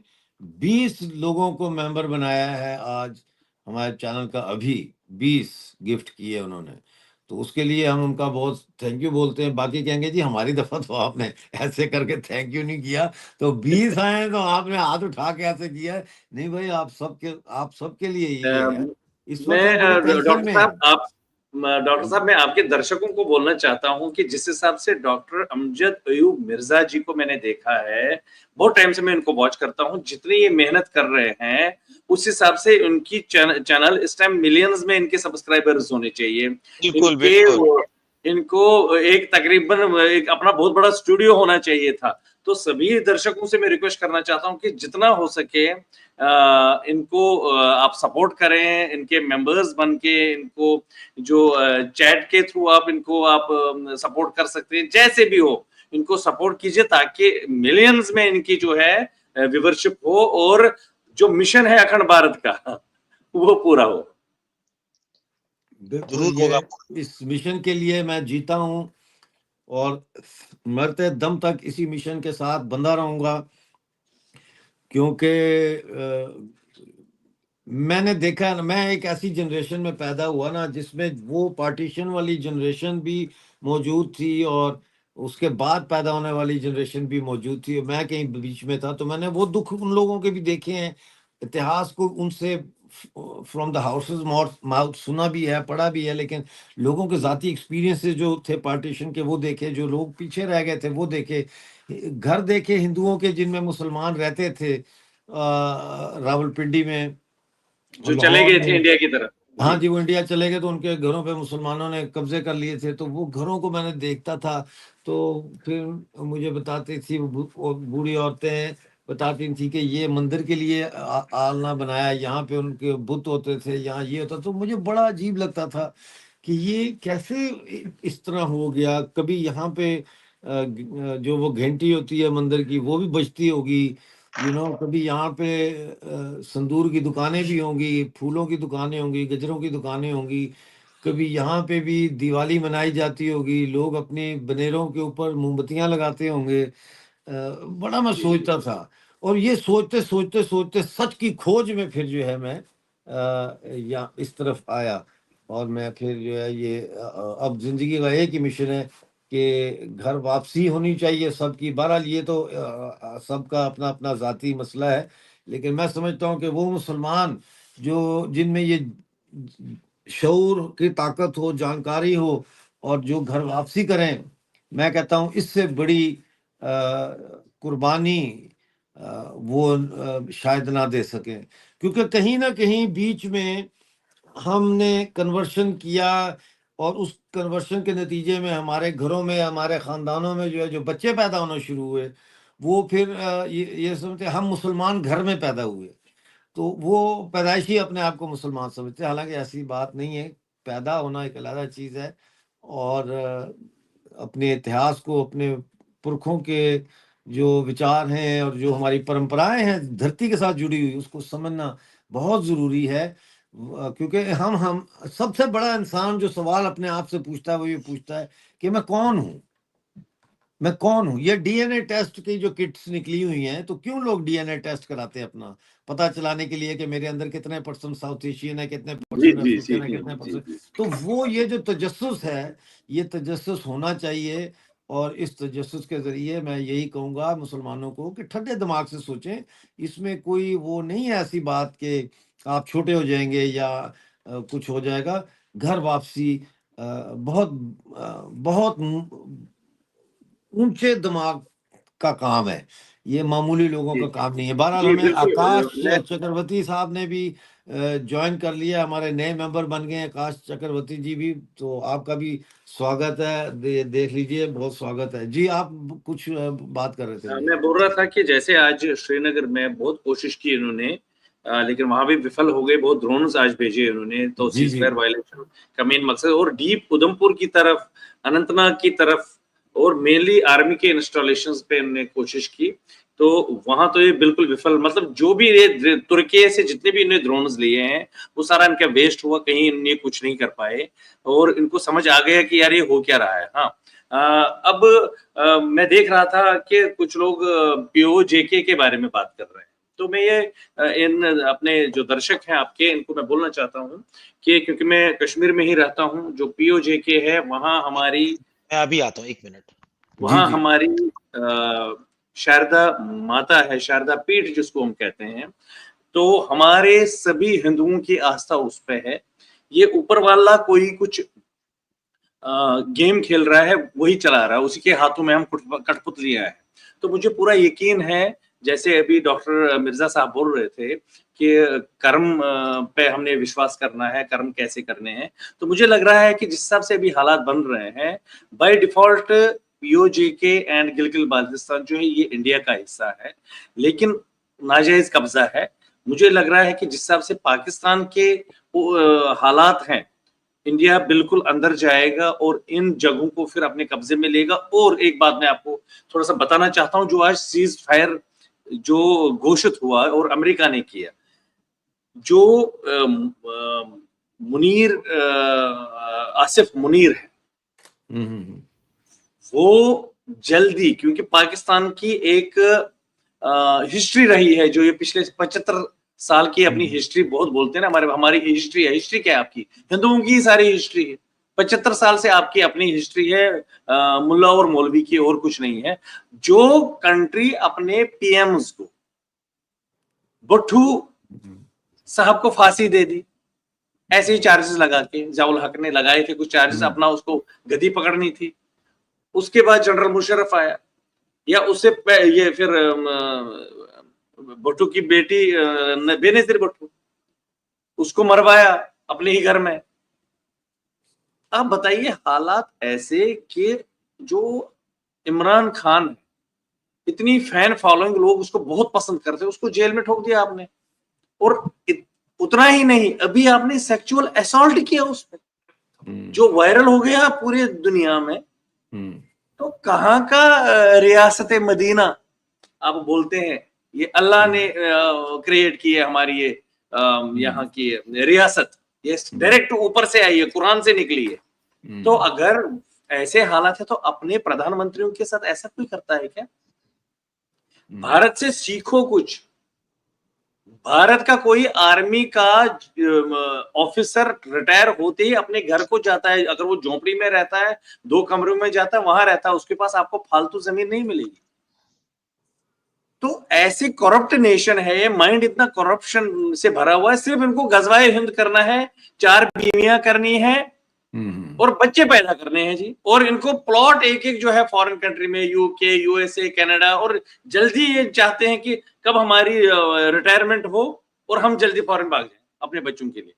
20 लोगों को मेंबर बनाया है आज हमारे चैनल का, अभी 20 गिफ्ट किए उन्होंने, तो उसके लिए हम उनका बहुत थैंक यू बोलते हैं। बाकी कहेंगे जी हमारी दफा तो आपने ऐसे करके थैंक यू नहीं किया, तो 20 आए तो आपने हाथ उठा के ऐसे किया है। नहीं भाई, आप सबके लिए ये है। इस वक्त हम बड़ी टेंशन डॉक्टर में साहब हैं। डॉक्टर साहब मैं आपके दर्शकों को बोलना चाहता हूं कि जिस हिसाब से डॉक्टर अमजद अयूब मिर्जा जी को मैंने देखा है, बहुत टाइम से मैं इनको वॉच करता हूं, जितनी ये मेहनत कर रहे हैं उस हिसाब से उनकी चैनल इस टाइम मिलियंस में इनके सब्सक्राइबर्स होने चाहिए। बिल्कुल इनके बिल्कुल। इनको एक तकरीबन एक अपना बहुत बड़ा स्टूडियो होना चाहिए था। तो सभी दर्शकों से मैं रिक्वेस्ट करना चाहता हूं कि जितना हो सके इनको आप सपोर्ट करें, इनके मेंबर्स बन के इनको जो चैट के थ्रू आप इनको आप सपोर्ट कर सकते हैं, जैसे भी हो इनको सपोर्ट कीजिए ताकि मिलियंस में इनकी जो है व्यूवरशिप हो और जो मिशन है अखंड भारत का वो पूरा हो। बिल्कुल, जरूर होगा। ये इस मिशन के लिए मैं जीता हूं और मरते दम तक इसी मिशन के साथ बंधा रहूंगा, क्योंकि मैंने देखा ना, मैं एक ऐसी जनरेशन में पैदा हुआ ना जिसमें वो पार्टीशन वाली जनरेशन भी मौजूद थी और उसके बाद पैदा होने वाली जनरेशन भी मौजूद थी, मैं कहीं बीच में था, तो मैंने वो दुख उन लोगों के भी देखे हैं, इतिहास को उनसे फ्रॉम द हाउसेस माउथ सुना भी है, पढ़ा भी है, लेकिन लोगों के जाती एक्सपीरियंसेस जो थे पार्टीशन के वो देखे, जो लोग पीछे रह गए थे वो देखे, घर देखे हिंदुओं के जिनमें मुसलमान रहते थे, रावलपिंडी में, जो चले लाहौर गए थे में। इंडिया की तरफ। हाँ जी। जी, वो इंडिया चले गए तो उनके घरों पे मुसलमानों ने कब्जे कर लिए थे, तो वो घरों को मैंने देखता था। तो फिर मुझे बताती थी वो बूढ़ी औरतें बताती थी कि ये मंदिर के लिए आलना बनाया, यहाँ पे उनके बुत होते थे, यहाँ ये होता, तो मुझे बड़ा अजीब लगता था कि ये कैसे इस तरह हो गया। कभी यहाँ पे जो वो घंटी होती है मंदिर की वो भी बजती होगी, कभी यहाँ पे संदूर की दुकानें भी होंगी, फूलों की दुकानें होंगी, गजरों की दुकानें होंगी, कभी यहाँ पे भी दिवाली मनाई जाती होगी, लोग अपने बनेरों के ऊपर मोमबत्तियां लगाते होंगे। बड़ा मैं जी, जी, सोचता था, और ये सोचते सोचते सोचते सच की खोज में फिर जो है मैं या इस तरफ आया, और मैं फिर जो है ये अब जिंदगी का एक ही मिशन है कि घर वापसी होनी चाहिए सबकी। बहरहाल ये तो सबका अपना अपना जाती मसला है, लेकिन मैं समझता हूँ कि वो मुसलमान जो जिनमें ये शऊर की ताकत हो, जानकारी हो, और जो घर वापसी करें, मैं कहता हूँ इससे बड़ी कुर्बानी वो शायद ना दे सके, क्योंकि कहीं ना कहीं बीच में हमने कन्वर्शन किया और उस कन्वर्शन के नतीजे में हमारे घरों में, हमारे ख़ानदानों में जो है जो बच्चे पैदा होना शुरू हुए, वो फिर ये समझते हम मुसलमान घर में पैदा हुए, तो वो पैदाइशी अपने आप को मुसलमान समझते हैं। हालांकि ऐसी बात नहीं है, पैदा होना एक अलग चीज़ है, और अपने इतिहास को, अपने पुरखों के जो विचार हैं और जो हमारी परंपराएं हैं धरती के साथ जुड़ी हुई, उसको समझना बहुत ज़रूरी है। क्योंकि हम सबसे बड़ा इंसान जो सवाल अपने आप से पूछता है वो ये पूछता है कि मैं कौन हूँ, मैं कौन हूँ। ये डीएनए टेस्ट की जो किट्स निकली हुई हैं, तो क्यों लोग डीएनए टेस्ट कराते हैं अपना पता चलाने के लिए कि मेरे अंदर कितने % साउथ एशियन है, कितने जी % जी अफ्रीकन है, जी कितने जी %। जी तो वो ये जो तजस्सुस है, ये तजस्सुस होना चाहिए, और इस तजस्सुस के जरिए मैं यही कहूँगा मुसलमानों को कि ठंडे दिमाग से सोचें। इसमें कोई वो नहीं है ऐसी बात कि आप छोटे हो जाएंगे या कुछ हो जाएगा। घर वापसी बहुत ऊंचे दिमाग का काम है, ये मामूली लोगों जी का काम नहीं है। बहरहाल जी, हमें बिल्कुल। आकाश मैं चक्रवर्ती साहब ने भी ज्वाइन कर लिया, हमारे नए मेंबर बन गए हैं आकाश चक्रवर्ती जी भी, तो आपका भी स्वागत है। देख लीजिए, बहुत स्वागत है जी। आप कुछ बात कर रहे थे जी। मैं बोल रहा था कि जैसे आज श्रीनगर में बहुत कोशिश की इन्होंने, लेकिन वहां भी विफल हो गए। बहुत ड्रोन्स आज भेजे इन्होंने, तो जी सीज जी फायर वायलेशन का मेन मकसद, और डीप उधमपुर की तरफ, अनंतनाग की तरफ, और मेनली आर्मी के इंस्टॉलेशंस पे इन्होंने कोशिश की। तो वहां तो ये बिल्कुल विफल, मतलब जो भी ये तुर्की से जितने भी इन्होंने ड्रोन्स लिए हैं वो सारा इनका वेस्ट हुआ, कहीं इन्हें कुछ नहीं कर पाए, और इनको समझ आ गया कि यार ये हो क्या रहा है। हाँ, अब मैं देख रहा था कि कुछ लोग पीओजेके के बारे में बात कर रहे हैं, तो मैं ये इन अपने जो दर्शक हैं आपके, इनको मैं बोलना चाहता हूँ कि क्योंकि मैं कश्मीर में ही रहता हूँ, जो पीओजेके है वहाँ हमारी मैं अभी आता हूँ, 1 मिनट। जी वहाँ जी हमारी शारदा माता है, शारदा पीठ जिसको हम कहते हैं, तो हमारे सभी हिंदुओं की आस्था उस पे है। ये ऊपर वाला कोई कुछ गेम खेल रहा है, वही चला रहा है, उसी के हाथों में हम कठपुतलियां हैं। तो मुझे पूरा यकीन है, जैसे अभी डॉक्टर मिर्जा साहब बोल रहे थे कि कर्म पे हमने विश्वास करना है, कर्म कैसे करने हैं, तो मुझे लग रहा है कि जिस हिसाब से अभी हालात बन रहे हैं, by default PoJK and Gilgit Baltistan जो है ये इंडिया का हिस्सा है, लेकिन नाजायज कब्जा है। मुझे लग रहा है कि जिस हिसाब से पाकिस्तान के हालात हैं, इंडिया बिल्कुल अंदर जाएगा और इन जगहों को फिर अपने कब्जे में लेगा। और एक बात मैं आपको थोड़ा सा बताना चाहता हूं, जो आज सीज फायर जो घोषित हुआ और अमेरिका ने किया, जो मुनीर आसिफ मुनीर है, हम्म वो जल्दी, क्योंकि पाकिस्तान की एक हिस्ट्री रही है, जो ये पिछले 75 साल की अपनी हिस्ट्री बहुत बोलते हैं ना, हमारी हिस्ट्री है। हिस्ट्री क्या है आपकी? हिंदुओं की सारी हिस्ट्री है। 75 साल से आपकी अपनी हिस्ट्री है, मुल्ला और मौलवी की, और कुछ नहीं है। जो कंट्री अपने पीएम्स को, भुट्टो साहब को फांसी दे दी, ऐसे ही चार्जेस लगा के, जवाल हक ने लगाए थे कुछ चार्जेस, अपना उसको गद्दी पकड़नी थी। उसके बाद जनरल मुशर्रफ आया, या उससे ये फिर भुट्टो की बेटी बेनजीर भुट्टो, उसको मरवाया अपने ही घर में। अब बताइए, हालात ऐसे कि जो इमरान खान, इतनी फैन फॉलोइंग, लोग उसको बहुत पसंद करते, उसको जेल में ठोक दिया आपने। और उतना ही नहीं, अभी आपने सेक्सुअल असॉल्ट किया उस पर, जो वायरल हो गया पूरी दुनिया में। तो कहाँ का रियासत मदीना आप बोलते हैं? ये अल्लाह ने क्रिएट की है हमारी ये यहाँ की रियासत, ये डायरेक्ट ऊपर से आई है, कुरान से निकली है। तो अगर ऐसे हालात है, तो अपने प्रधानमंत्रियों के साथ ऐसा कोई करता है क्या? भारत से सीखो कुछ। भारत का कोई आर्मी का ऑफिसर रिटायर होते ही अपने घर को जाता है, अगर वो झोपड़ी में रहता है, 2 कमरों में जाता है, वहां रहता है, उसके पास आपको फालतू जमीन नहीं मिलेगी। तो ऐसी करप्ट नेशन है ये, माइंड इतना करप्शन से भरा हुआ है, सिर्फ इनको गजवाए हिंद करना है, 4 बीवियां करनी है, और बच्चे पैदा करने हैं जी, और इनको प्लॉट एक-एक जो है फॉरेन कंट्री में यूके, यूएसए, कनाडा, और जल्दी ये चाहते हैं कि कब हमारी रिटायरमेंट हो और हम जल्दी फॉरेन भाग जाएँ अपने बच्चों के लिए।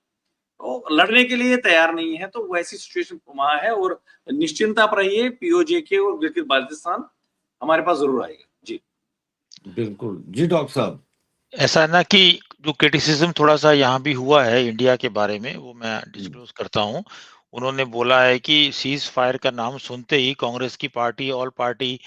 तो लड़ने के लिए तैयार नहीं है, तो वैसी सिचुएशन वहाँ है, और निश्चिंत आप रहिए, पीओजे और गिलगित बाल्टिस्तान हमारे पास ज़रूर आएगा। जी। बिल्कुल। जी डॉक्टर साहब। ऐसा है ना कि जो क्रिटिसिज्म थोड़ा-सा यहाँ भी हुआ है इंडिया के बारे में, वो मैं डिस्क्लोज़ करता हूँ। उन्होंने बोला है कि सीज़ फायर का नाम सुनते ही कांग्रेस की पार्टी ऑल पार्टी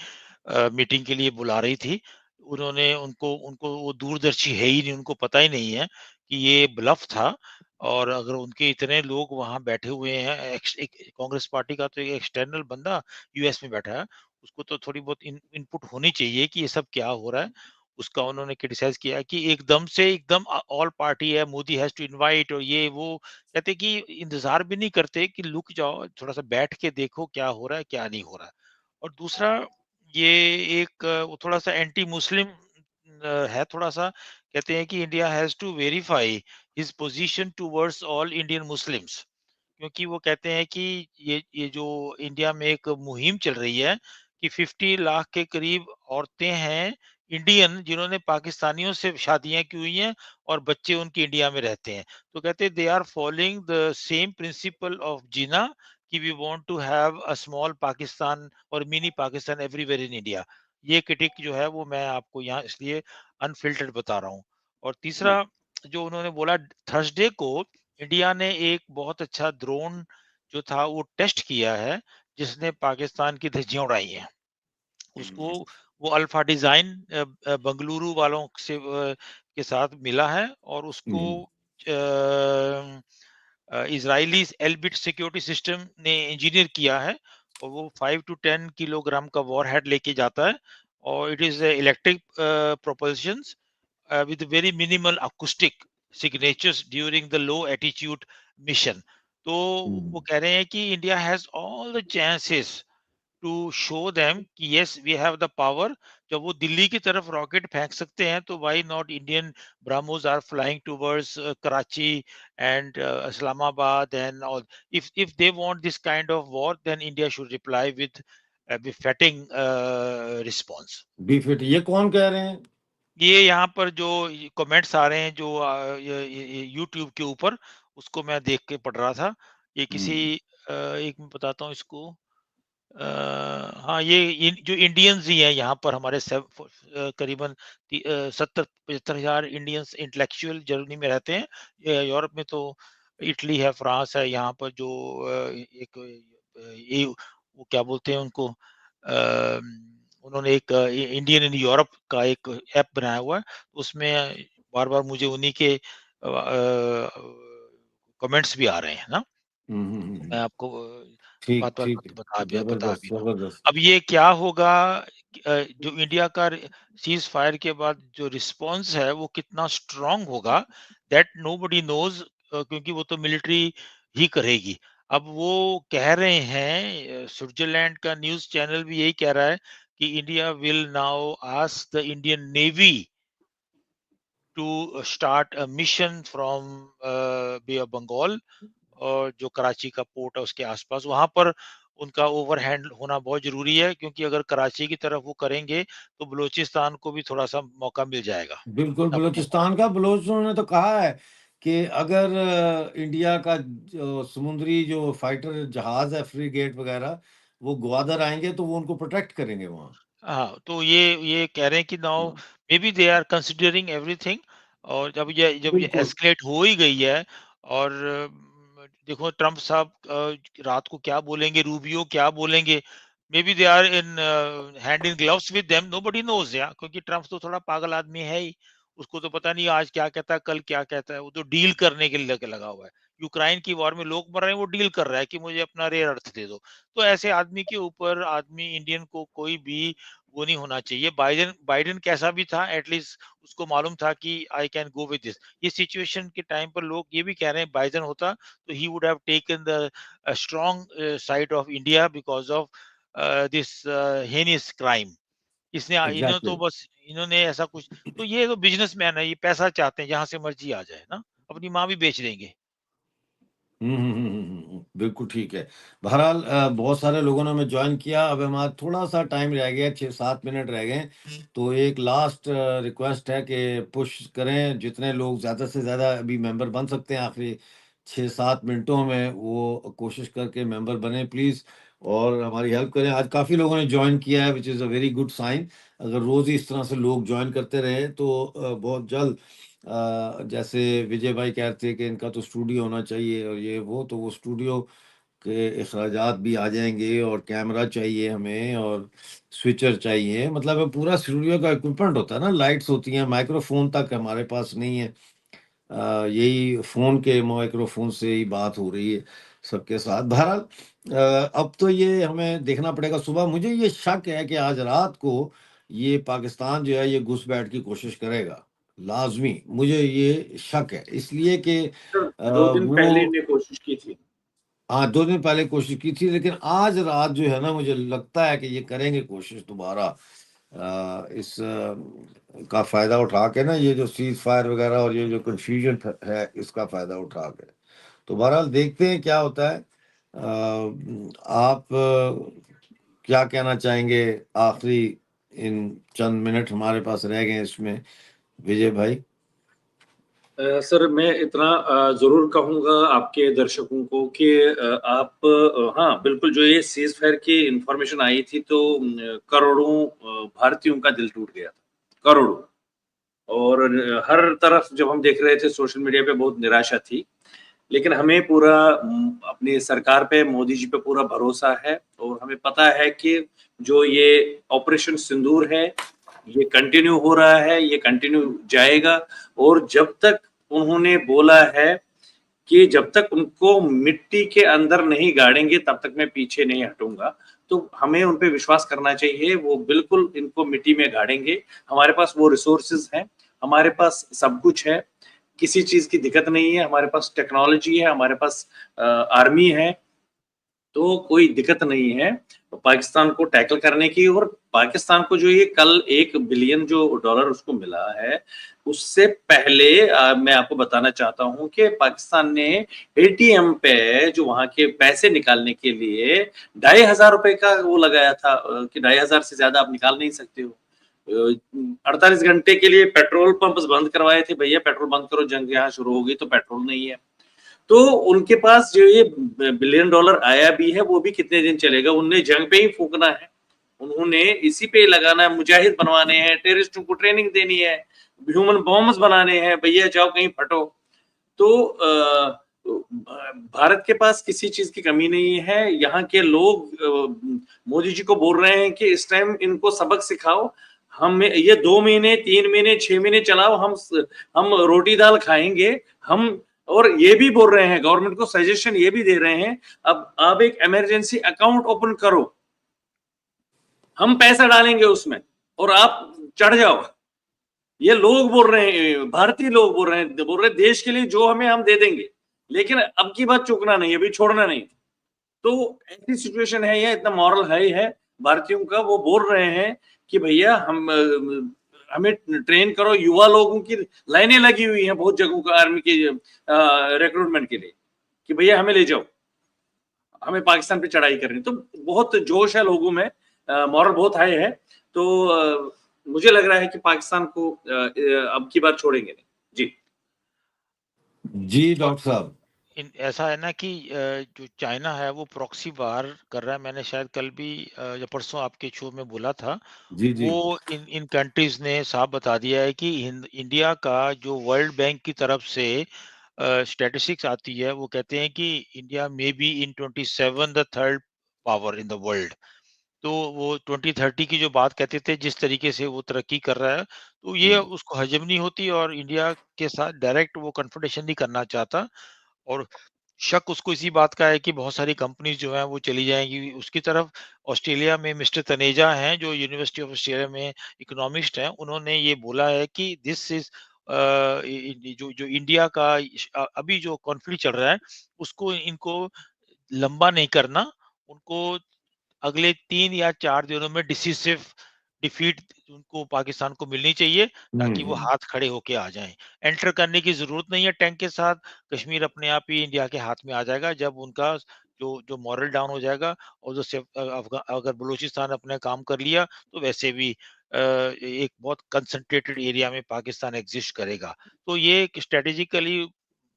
मीटिंग के लिए बुला रही थी। उन्होंने उनको उनको वो दूरदर्शी है ही नहीं, उनको पता ही नहीं है कि ये ब्लफ था, और अगर उनके इतने लोग वहाँ बैठे हुए हैं, एक कांग्रेस पार्टी का तो एक एक्सटर्नल बंदा यूएस में बैठा है, उसको तो थोड़ी बहुत इनपुट होनी चाहिए कि ये सब क्या हो रहा है। उसका उन्होंने क्रिटिसाइज़ किया कि एकदम से एकदम ऑल पार्टी है, मोदी हैज़ टू इनवाइट, और ये वो कहते कि इंतज़ार भी नहीं करते कि रुक जाओ, थोड़ा-सा बैठ के देखो क्या हो रहा है, क्या नहीं हो रहा है। और दूसरा, ये एक वो थोड़ा-सा एंटी मुस्लिम है थोड़ा-सा। कहते हैं कि India has to verify his position towards all Indian Muslims. क्योंकि वो कहते हैं कि ये जो इंडिया में एक मुहिम चल रही है कि 50 लाख के करीब औरतें हैं इंडियन, जिन्होंने पाकिस्तानियों से शादियां की हुई हैं और बच्चे उनके इंडिया में रहते हैं। तो कहते हैं they are following the same principle of Jinnah, कि we want to have a small Pakistan और mini Pakistan everywhere in India. ये क्रिटिक जो है वो मैं आपको यहाँ इसलिए अनफिल्टर्ड बता रहा हूँ। और तीसरा, जो उन्होंने बोला, थर्सडे को इंडिया ने एक बहुत अच्छा ड्रोन जो था वो टेस्ट किया है, जिसने पाकिस्तान की धज्जियां उड़ाई हैं। उसको वो अल्फा डिजाइन बंगलुरु वालों से के साथ मिला है, और उसको इजरायली एलबिट सिक्योरिटी सिस्टम ने इंजीनियर किया है, और वो 5 टू 10 किलोग्राम का वॉरहेड लेके जाता है, और it is electric propulsion with very minimal acoustic signatures during the low altitude mission. तो वो कह रहे हैं कि India has all the chances to show them कि yes we have the power. जब वो दिल्ली की तरफ रॉकेट फेंक सकते हैं, तो why not Indian BrahMos are flying towards Karachi and Islamabad and all. if they want this kind of war, then India should reply with a befitting response. बीफिट ये कौन कह रहे हैं? ये यहाँ पर जो कमेंट्स आ रहे हैं, जो ये यूट्यूब के ऊपर, उसको मैं देख के पढ़ रहा था। ये किसी एक मैं बताता हूँ इसको। हाँ, ये जो इंडियंस ही हैं यहाँ पर हमारे करीबन 70-75 इंडियंस इंटेलेक्चुअल जर्मनी में रहते हैं। यूरोप में तो इटली है, फ्रांस है, यहाँ पर जो एक ये वो क्या बोलते हैं उनको, उन्होंने एक इंडियन इन यूरोप का एक ऐप बनाया हुआ है, उसमें बार बार मुझे उन्हीं के कमेंट्स भी आ रहे हैं ना। मैं आपको ठीक बात-बात ठीक बता जबरदस्त भी रहा हूँ। जबरदस्त। अब ये क्या होगा, जो इंडिया का सीज़ फायर के बाद जो रिस्पॉन्स है वो कितना स्ट्रॉन्ग होगा, दैट नोबडी नोज़, क्योंकि वो तो मिलिट्री ही करेगी। अब वो कह रहे हैं, स्विट्ज़रलैंड का न्यूज़ चैनल भी यही कह रहा है कि India will now ask the Indian navy to start a mission from bay of Bengal, और जो कराची का पोर्ट है उसके आसपास, वहां पर उनका ओवरहैंड होना बहुत जरूरी है, क्योंकि अगर कराची की तरफ वो करेंगे तो बलूचिस्तान को भी थोड़ा सा मौका मिल जाएगा बिल्कुल अपने। बलूचिस्तान का, बलोचों ने तो कहा है कि अगर इंडिया का जो समुद्री जो फाइटर जहाज है, फ्रीगेट वगैरह, वो ग्वादर आएंगे तो वो उनको प्रोटेक्ट करेंगे वहाँ। हाँ, तो ये कह रहे हैं कि now may be they are considering everything. और जब ये बिल्कुल। एस्केलेट हो ही गई है, और देखो ट्रम्प साहब रात को क्या बोलेंगे, रूबियो क्या बोलेंगे, may be they are in hand in gloves with them, nobody knows या, क्योंकि ट्रम्प तो थोड़ा पागल आदमी है ही। उसको तो पता नहीं आज क्या कहता है, कल क्या कहता है। वो तो डील करने के लिए लगा हुआ है। यूक्रेन की वॉर में लोग मर रहे हैं, वो डील कर रहा है कि मुझे अपना रेयर अर्थ दे दो। तो ऐसे आदमी के ऊपर आदमी इंडियन को कोई भी वो नहीं होना चाहिए। बाइडेन बाइडेन कैसा भी था, एटलीस्ट उसको मालूम था कि I can go with this. ये सिचुएशन के टाइम पर लोग ये भी कह रहे हैं, बाइडेन होता तो he would have taken the strong side of India because of this heinous crime. इन्होंने तो एग्जैक्टली। बस इन्होंने ऐसा कुछ। तो ये तो बिजनेसमैन है, ये पैसा चाहते हैं, जहां से मर्जी आ जाए ना, अपनी माँ भी बेच देंगे। बिल्कुल ठीक है। बहरहाल बहुत सारे लोगों ने हमें जॉइन किया, अब हमारा थोड़ा-सा टाइम रह गया, 6-7 मिनट रह गए हैं। तो एक लास्ट रिक्वेस्ट है कि पुश करें, जितने लोग ज़्यादा से ज़्यादा अभी मेंबर बन सकते हैं आखिरी 6-7 मिनटों में, वो कोशिश करके मेंबर बनें प्लीज़ और हमारी हेल्प करें। आज काफ़ी लोगों ने जॉइन किया है which is a very good sign. अगर रोज़ ही इस तरह से लोग जॉइन करते रहे तो बहुत जल्द जैसे विजय भाई कह रहे थे कि इनका तो स्टूडियो होना चाहिए और ये वो, तो वो स्टूडियो के अखराजात भी आ जाएँगे और कैमरा चाहिए हमें और स्विचर चाहिए, मतलब वो पूरा स्टूडियो का इक्विपमेंट होता है ना, लाइट्स होती हैं, माइक्रोफ़ोन तक हमारे पास नहीं है। यही फ़ोन के माइक्रोफ़ोन से ही बात हो रही है सबके साथ। बहरहाल अब तो ये हमें देखना पड़ेगा। सुबह मुझे ये शक है कि आज रात को ये पाकिस्तान जो है ये घुसपैठ की कोशिश करेगा, लाज़मी। मुझे ये शक है इसलिए कि सर 2 दिन पहले वो इन्होंने कोशिश की थी। हाँ, 2 दिन पहले कोशिश की थी, लेकिन आज रात जो है ना मुझे लगता है कि ये करेंगे कोशिश दोबारा इस का फ़ायदा उठा के ना, ये जो सीज़ फायर वग़ैरह और ये जो कन्फ्यूज़न है इसका फ़ायदा उठा के। तो बहरहाल देखते हैं क्या होता है। आप क्या कहना चाहेंगे आखिरी इन चंद मिनट हमारे पास रह गए हैं इसमें, विजय भाई? सर मैं इतना ज़रूर कहूँगा आपके दर्शकों को कि आप हाँ, बिल्कुल जो ये सीज़ फायर की इन्फॉर्मेशन आई थी तो करोड़ों भारतीयों का दिल टूट गया था, करोड़ों। और हर तरफ जब हम देख रहे थे सोशल मीडिया पे बहुत निराशा थी। लेकिन हमें पूरा अपनी सरकार पे, मोदी जी पे पूरा भरोसा है और हमें पता है कि जो ये ऑपरेशन सिंदूर है, ये कंटिन्यू हो रहा है, ये कंटिन्यू जाएगा और जब तक उन्होंने बोला है कि जब तक उनको मिट्टी के अंदर नहीं गाड़ेंगे तब तक मैं पीछे नहीं हटूँगा। तो हमें उन पे विश्वास करना चाहिए, वो बिल्कुल इनको मिट्टी में गाड़ेंगे। हमारे पास वो रिसोर्सेज़ हैं, हमारे पास सब कुछ है, किसी चीज़ की दिक्कत नहीं है, हमारे पास टेक्नोलॉजी है, हमारे पास आर्मी है, तो कोई दिक्कत नहीं है पाकिस्तान को टैकल करने की और पाकिस्तान को जो ये कल $1 बिलियन जो डॉलर उसको मिला है, उससे पहले मैं आपको बताना चाहता हूँ कि पाकिस्तान ने एटीएम पे जो वहाँ के पैसे निकालने के लिए ₹2,500 का वो लगाया था कि 2,500 से ज़्यादा आप निकाल नहीं सकते हो। 48 घंटे के लिए पेट्रोल पंप्स बंद करवाए थे, भैया पेट्रोल बंद करो, जंग यहाँ शुरू होगी तो पेट्रोल नहीं है। तो उनके पास जो ये बिलियन डॉलर आया भी है, वो भी कितने दिन चलेगा? उन्हें जंग पे ही फूँकना है। उन्होंने इसी पे लगाना है, मुजाहिद बनवाने हैं, टेररिस्टों को ट्रेनिंग देनी है, ह्यूमन बॉम्ब्स बनाने हैं, भैया जाओ कहीं फटो। तो भारत के पास किसी चीज़ की कमी नहीं है। यहाँ के लोग मोदी जी को बोल रहे हैं कि इस टाइम इनको सबक सिखाओ। हम ये 2 महीने, 3 महीने, 6 महीने चलाओ, हम रोटी-दाल खाएँगे। हम और ये भी बोल रहे हैं, गवर्नमेंट को सजेशन ये भी दे रहे हैं, अब आप एक इमरजेंसी अकाउंट ओपन करो। हम पैसा डालेंगे उसमें और आप चढ़ जाओ। ये लोग बोल रहे हैं, भारतीय लोग बोल रहे हैं देश के लिए जो हमें हम दे देंगे, लेकिन अब की बात चूकना नहीं है, अभी छोड़ना नहीं। तो ऐसी सिचुएशन है, ये इतना मॉरल हाई है भारतीयों का, वो बोल रहे हैं कि भैया हमें ट्रेन करो। युवा लोगों की लाइनें लगी हुई हैं बहुत जगहों का आर्मी के रिक्रूटमेंट के लिए कि भैया हमें ले जाओ, हमें पाकिस्तान पे चढ़ाई करनी। तो बहुत जोश है लोगों में, मॉरल बहुत हाई है। तो मुझे लग रहा है कि पाकिस्तान को अब की बार छोड़ेंगे नहीं। जी। जी, और डॉक्टर साहब। ऐसा है ना कि जो चाइना है वो प्रॉक्सी वार कर रहा है। मैंने शायद कल भी या परसों आपके शो में बोला था। जी, जी। वो इन इन कंट्रीज ने साफ बता दिया है कि इंडिया का जो वर्ल्ड बैंक की तरफ से स्टैटिस्टिक्स आती है, वो कहते हैं कि India may be in 27 the third power in the world. तो वो 2030 की जो बात कहते थे, जिस तरीके से वो तरक्की कर रहा है, तो ये हुँ। उसको हजम नहीं होती और इंडिया के साथ डायरेक्ट वो कन्फ्रंटेशन नहीं करना चाहता। और शक उसको इसी बात का है कि बहुत सारी कंपनीज जो हैं वो चली जाएँगी उसकी तरफ। ऑस्ट्रेलिया में मिस्टर तनेजा हैं जो यूनिवर्सिटी ऑफ ऑस्ट्रेलिया में इकोनॉमिस्ट हैं, उन्होंने ये बोला है कि दिस इज़ जो जो इंडिया का अभी जो कॉन्फ्लिक्ट चल रहा है, उसको इनको लंबा नहीं करना, उनको अगले 3 या 4 दिनों में डिसिसिव डिफीट उनको पाकिस्तान को मिलनी चाहिए ताकि वो हाथ खड़े होके आ जाएं। एंटर करने की जरूरत नहीं है टैंक के साथ। कश्मीर अपने आप ही इंडिया के हाथ में आ जाएगा जब उनका जो जो मॉरल डाउन हो जाएगा। और अगर बलूचिस्तान अपने काम कर लिया तो वैसे भी एक बहुत कंसंट्रेटेड एरिया में पाकिस्तान एग्जिस्ट करेगा। तो ये स्ट्रेटेजिकली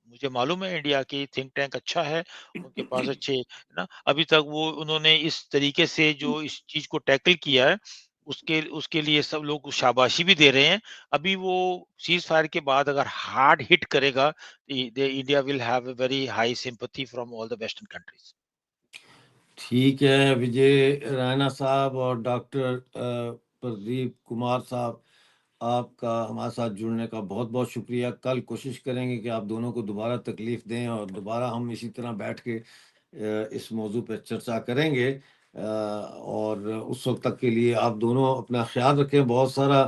मुझे मालूम है इंडिया की थिंक टैंक अच्छा है, उनके पास अच्छे ना अभी तक वो उन्होंने इस तरीके से जो इस चीज को टैकल किया है उसके उसके लिए सब लोग शाबाशी भी दे रहे हैं। अभी वो सीज फायर के बाद अगर हार्ड हिट करेगा India will have a very high sympathy from all the western countries. ठीक है विजय रैना साहब और डॉक्टर प्रदीप कुमार साहब, आपका हमारे साथ जुड़ने का बहुत बहुत शुक्रिया। कल कोशिश करेंगे कि आप दोनों को दोबारा तकलीफ दें और दोबारा हम इसी तरह बैठ के इस मौजू पर चर्चा करेंगे। और उस वक्त तक के लिए आप दोनों अपना ख्याल रखें बहुत सारा,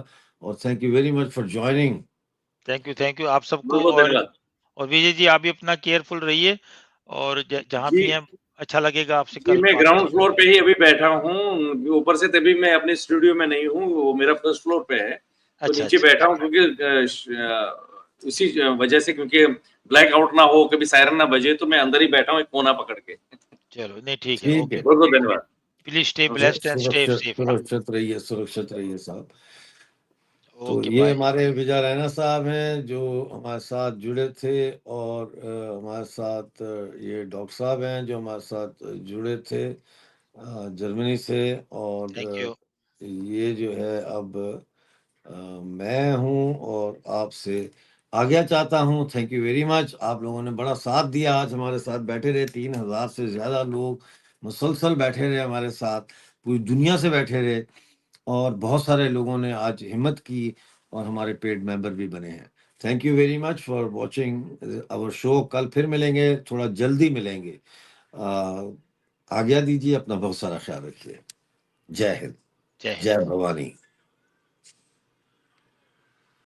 और thank you very much for joining. Thank you आप सबको। बहुत बहुत धन्यवाद। और विजय जी आप भी अपना केयरफुल रहिए और जहाँ जी भी हैं अच्छा लगेगा आपसे जी, कल मैं बातचीत ग्राउंड फ्लोर पे ही अभी बैठा हूँ। ऊपर से तभी मैं अपने स्टूडियो में नहीं हूँ, वो मेरा फर्स्ट फ्लोर पे है। तो अच्छा नीचे अच्छा बैठा हूँ क्योंकि इसी वजह से, क्योंकि ब्लैक आउट ना हो, कभी सायरन ना बजे, तो मैं अंदर ही बैठा हूँ एक कोना पकड़ के। चलो नहीं ठीक है ठीक ओके है, बहुत बहुत धन्यवाद। प्लीज स्टे नमस्कार। Blessed and stay safe. सुरक्षित रहिए साहब। तो ओके ये बाय। हमारे विजय रैना साहब हैं जो हमारे साथ जुड़े थे, और हमारे साथ ये डॉक्टर साहब हैं जो हमारे साथ जुड़े थे जर्मनी से। और थैंक यू। ये जो है अब मैं हूँ और आपसे आज्ञा चाहता हूँ। Thank you very much. आप लोगों ने बड़ा साथ दिया, आज हमारे साथ बैठे रहे 3000 से ज़्यादा लोग मुसलसल बैठे रहे हमारे साथ, पूरी दुनिया से बैठे रहे, और बहुत सारे लोगों ने आज हिम्मत की और हमारे पेड मेंबर भी बने हैं। Thank you very much for watching our show. कल फिर मिलेंगे, थोड़ा जल्दी मिलेंगे। आज्ञा दीजिए, अपना बहुत सारा ख्याल रखिए। जय हिंद, जय हिंद। जय भवानी।